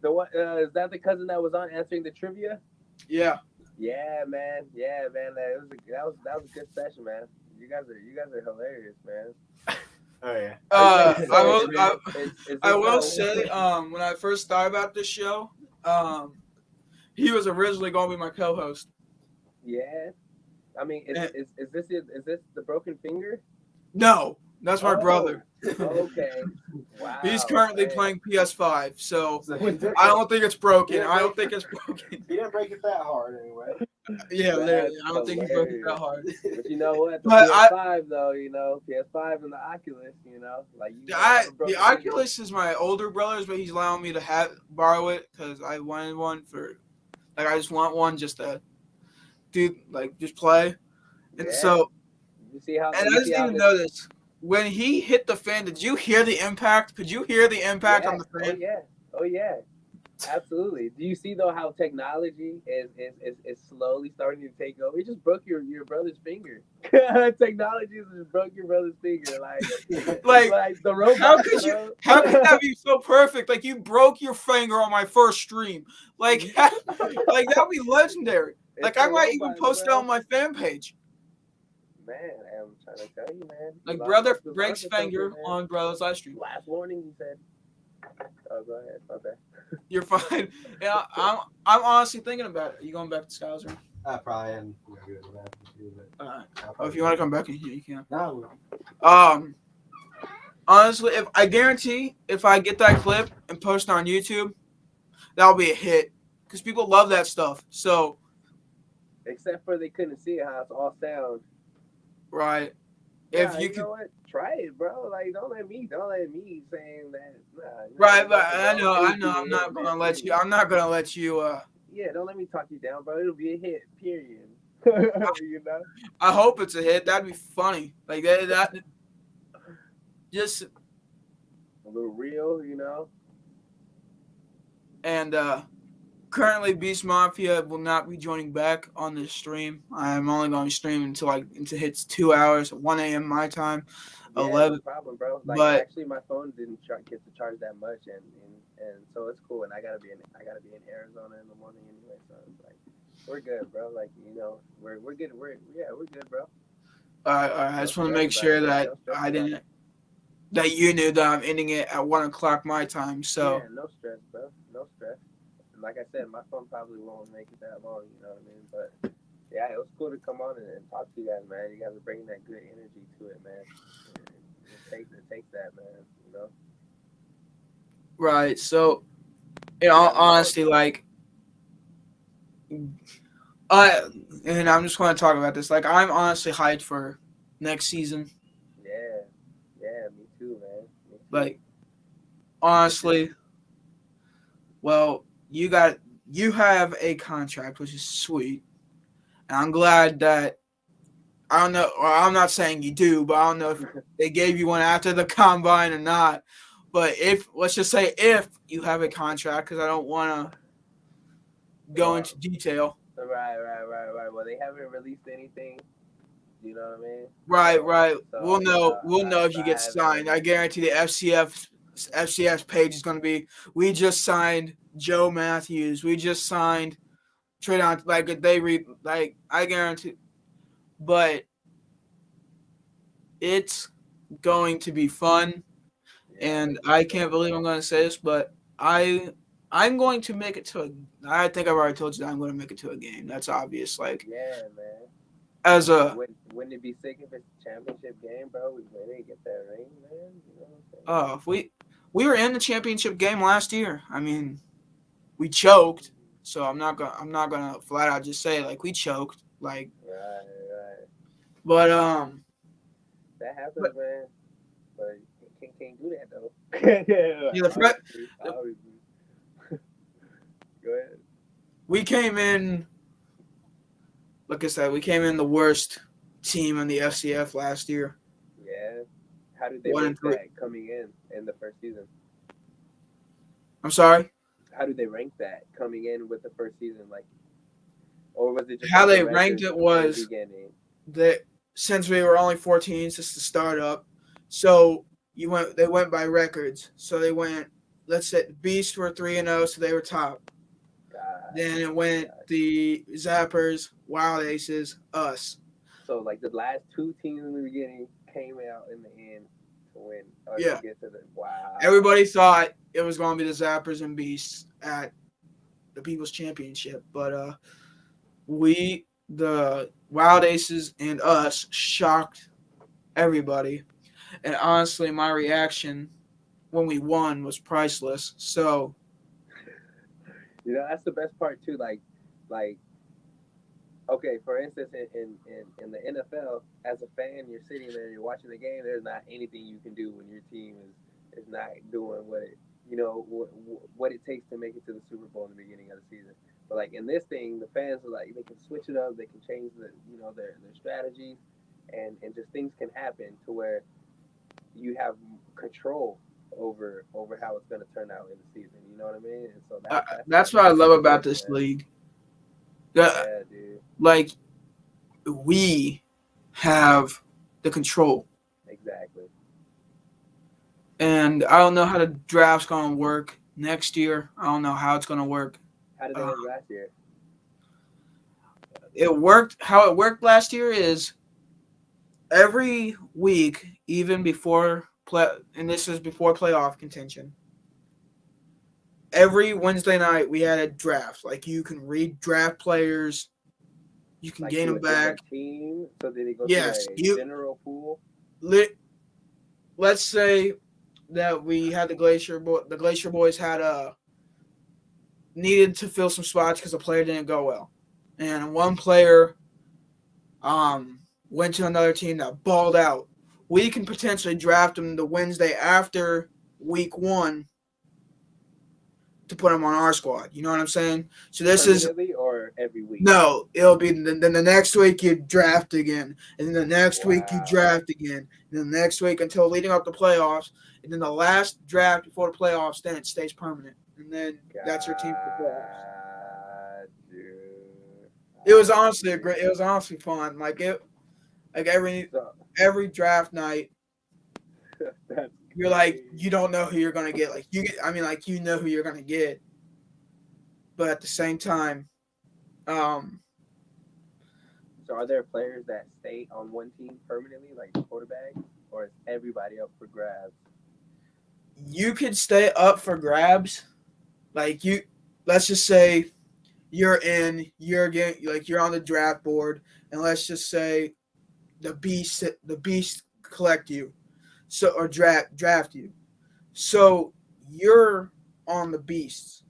The what? Is that the cousin that was on answering the trivia? Yeah. Yeah, man. Yeah, man. That was a good session, man. You guys are hilarious, man. Oh yeah. I will say, when I first thought about this show, he was originally going to be my co-host. Yeah. I mean, is this the broken finger? No, that's my brother. Okay. Wow. He's currently playing PS5, so I don't think it's broken. I don't think it's broken. He didn't break it that hard anyway. Yeah, literally. I don't think he broke it that hard. But you know what? The But PS5 though, PS5 and the Oculus, like the Oculus is my older brother's, but he's allowing me to borrow it because I wanted one for, like, I just want one just to do, like, just play. And so, you see how, and I just didn't know this. When he hit the fan, did you hear the impact? Could you hear the impact on the fan? Oh yeah. Absolutely. Do you see though how technology is slowly starting to take over? It just broke your brother's finger. Technology just broke your brother's finger. Like the robot. How could that be so perfect? Like, you broke your finger on my first stream. Like that'd be legendary. Like, I might even post it on my fan page. Man, I'm trying to tell you, man. Like, brother breaks finger on brother's live stream. Last warning, he said. Oh, go ahead. Okay. You're fine. Yeah, I'm honestly thinking about it. Are you going back to Sky's room? I probably am. If you want to come back in here, you can. No. Honestly, I guarantee if I get that clip and post it on YouTube, that'll be a hit because people love that stuff. So, except for they couldn't see it, how it's all sound. Right. Yeah, if you know what? Try it, bro. Like, don't let me saying that. Right, but I know. I'm not gonna let you. Yeah, don't let me talk you down, bro. It'll be a hit. Period. I hope it's a hit. That'd be funny. Like that. Just a little real, And currently, Beast Mafia will not be joining back on this stream. I'm only going to stream until it hits 2 hours, 1 a.m. my time, 11. No problem, bro. Like, but actually, my phone didn't get to charge that much, and so it's cool. And I gotta be in Arizona in the morning anyway, so it's like we're good, bro. Like, we're good. We're good, bro. I just want to make sure that that you knew that I'm ending it at 1 o'clock my time. So yeah, no stress, bro. No stress. Like I said, my phone probably won't make it that long, you know what I mean? But yeah, it was cool to come on and talk to you guys, man. You guys are bringing that good energy to it, man. It takes that, man, Right. So, honestly, like, and I'm just going to talk about this. Like, I'm honestly hyped for next season. Yeah, me too, man. Me too. Like, honestly, well, you have a contract, which is sweet. And I'm glad that, I don't know, or I'm not saying you do, but I don't know if they gave you one after the combine or not. But let's just say if you have a contract, because I don't want to go into detail. Right. Well, they haven't released anything. You know what I mean? Right. So, we'll know if you get signed. I guarantee the FCS page is going to be, we just signed Joe Matthews. We just signed Trayvon. Like, they read, like, I guarantee. But it's going to be fun. And I can't believe I'm going to say this, but I'm going to make it to I think I've already told you that I'm going to make it to a game. That's obvious. Like, yeah, man. Wouldn't it be sick if it's a championship game, bro? We didn't get that ring, man. You know what I'm saying? We were in the championship game last year. I mean, we choked, so I'm not gonna flat out just say like we choked. Like, right. But that happens, man. but can't do that though. Yeah, Obviously. Go ahead. we came in, like I said, we came in the worst team in the FCF last year. Yeah. How did they 1-3. rank that coming in the first season? I'm sorry. How did they rank that coming in with the first season? Like, or was it just How like they the ranked records it in the was beginning? that since we were only 14 just to start up, so they went by records. So they went, let's say the Beasts were 3-0, so they were top. Then it went the Zappers, Wild Aces, us. So like the last two teams in the beginning came out in the end to win or Yeah. to get to the wow. Everybody thought it was going to be the Zappers and Beasts at the People's Championship, but the Wild Aces and us shocked everybody. And honestly, my reaction when we won was priceless. So, that's the best part too. Like okay, for instance, in the NFL, as a fan, you're sitting there, you're watching the game. There's not anything you can do when your team is not doing what it takes to make it to the Super Bowl in the beginning of the season. But like in this thing, the fans are like they can switch it up, they can change their strategies, and just things can happen to where you have control over how it's going to turn out in the season. You know what I mean? And so that's what I love about this league. Yeah, dude. Like, we have the control. Exactly. And I don't know how the draft's going to work next year. I don't know how it's going to work. How did they work last year? How it worked last year is every week, even before and this is before playoff contention. Every Wednesday night we had a draft. Like, you can redraft players, you can gain them back. Team, so did it go to a general pool? Let's say that we had the Glacier Boys had needed to fill some spots because a player didn't go well, and one player went to another team that balled out. We can potentially draft him the Wednesday after week 1 to put him on our squad. You know what I'm saying? So this is or every week. No, it'll be then the next week you draft again, and then the next week you draft again, and then the next week until leading up to playoffs, and then the last draft before the playoffs, then it stays permanent, and then that's your team for the playoffs. It was honestly fun. Every draft night, you're like, you don't know who you're gonna get. You know who you're gonna get, but at the same time, so are there players that stay on one team permanently, like quarterbacks, or is everybody up for grabs? You could stay up for grabs. Let's just say you're on the draft board, and let's just say the beast collect you, or draft you. So you're on the beasts,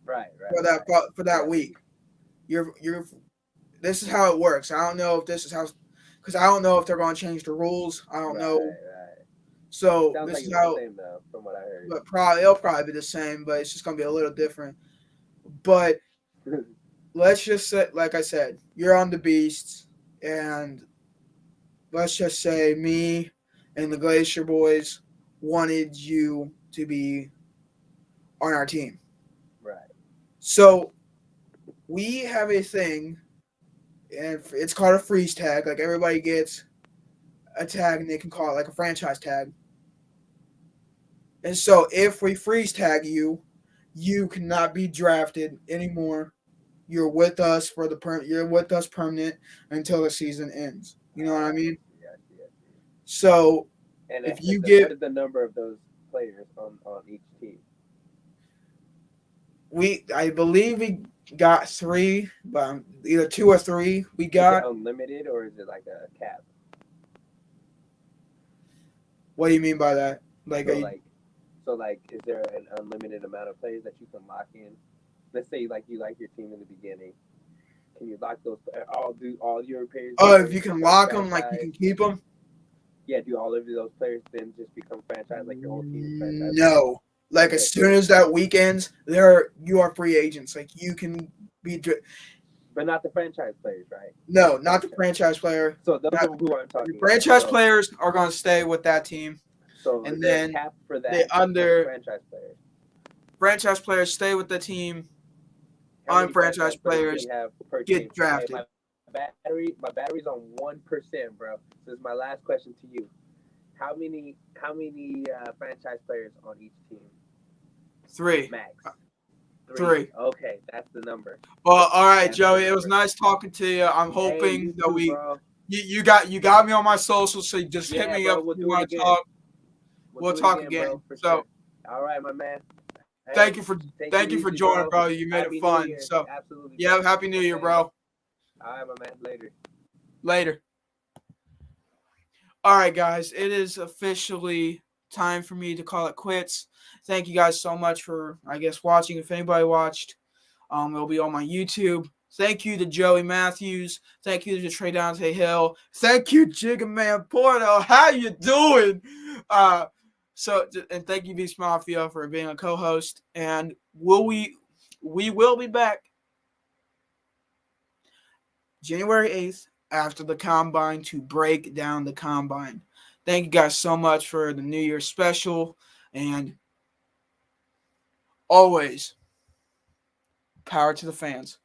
right for that week. You're. This is how it works. I don't know if this is how, because I don't know if they're going to change the rules. I don't know. Right. So sounds this like is how. The same though, from what I heard. But it'll probably be the same, but it's just going to be a little different. But let's just say, like I said, you're on the beasts, and let's just say me and the Glacier Boys wanted you to be on our team. Right. So we have a thing, and it's called a freeze tag. Like, everybody gets a tag, and they can call it like a franchise tag. And so if we freeze tag you, you cannot be drafted anymore. You're with us you're with us permanent until the season ends. You know what I mean? Yeah. So and if you what is the number of those players on each team? I believe we got 3, but either 2 or 3 we got. Is it unlimited, or is it like a cap? What do you mean by that? So, is there an unlimited amount of players that you can lock in? Let's say, you like your team in the beginning. Can you lock those? All your players? Oh, if you can lock them, like you can keep them. Yeah, do all of those players then just become franchise, like your whole team is franchise? No. Like Okay. as soon as that week ends, you are free agents. Like you can be. But not the franchise players, right? No, not the franchise player. So those Not, are who I'm talking franchise about. players are going to stay with that team. So and the then cap for that they under franchise players. Franchise players stay with the team. How many Unfranchised players do we have per get team? drafted. Hey, my battery's on 1%, bro. This is my last question to you. How many franchise players on each team? 3. Max. 3. Okay, that's the number. Well, all right, That's Joey. It was nice talking to you. I'm hoping you that too, bro. you got me on my socials, so just hit me bro, up we'll if you do want to it talk. We'll talk again. bro, So, sure. All right, my man. Hey, thank you for easy, joining, bro. You made Happy it fun. New Year. So, Absolutely. yeah, Happy New Year, bro. All right, my man. Later. All right, guys. It is officially time for me to call it quits. Thank you guys so much for, I guess, watching. If anybody watched, it'll be on my YouTube. Thank you to Joey Matthews. Thank you to Trey Dante Hill. Thank you, Jigga Man Porto. How you doing? And thank you, Beast Mafia, for being a co-host. And we will be back January 8th after the Combine to break down the Combine. Thank you guys so much for the New Year's special. And always, power to the fans.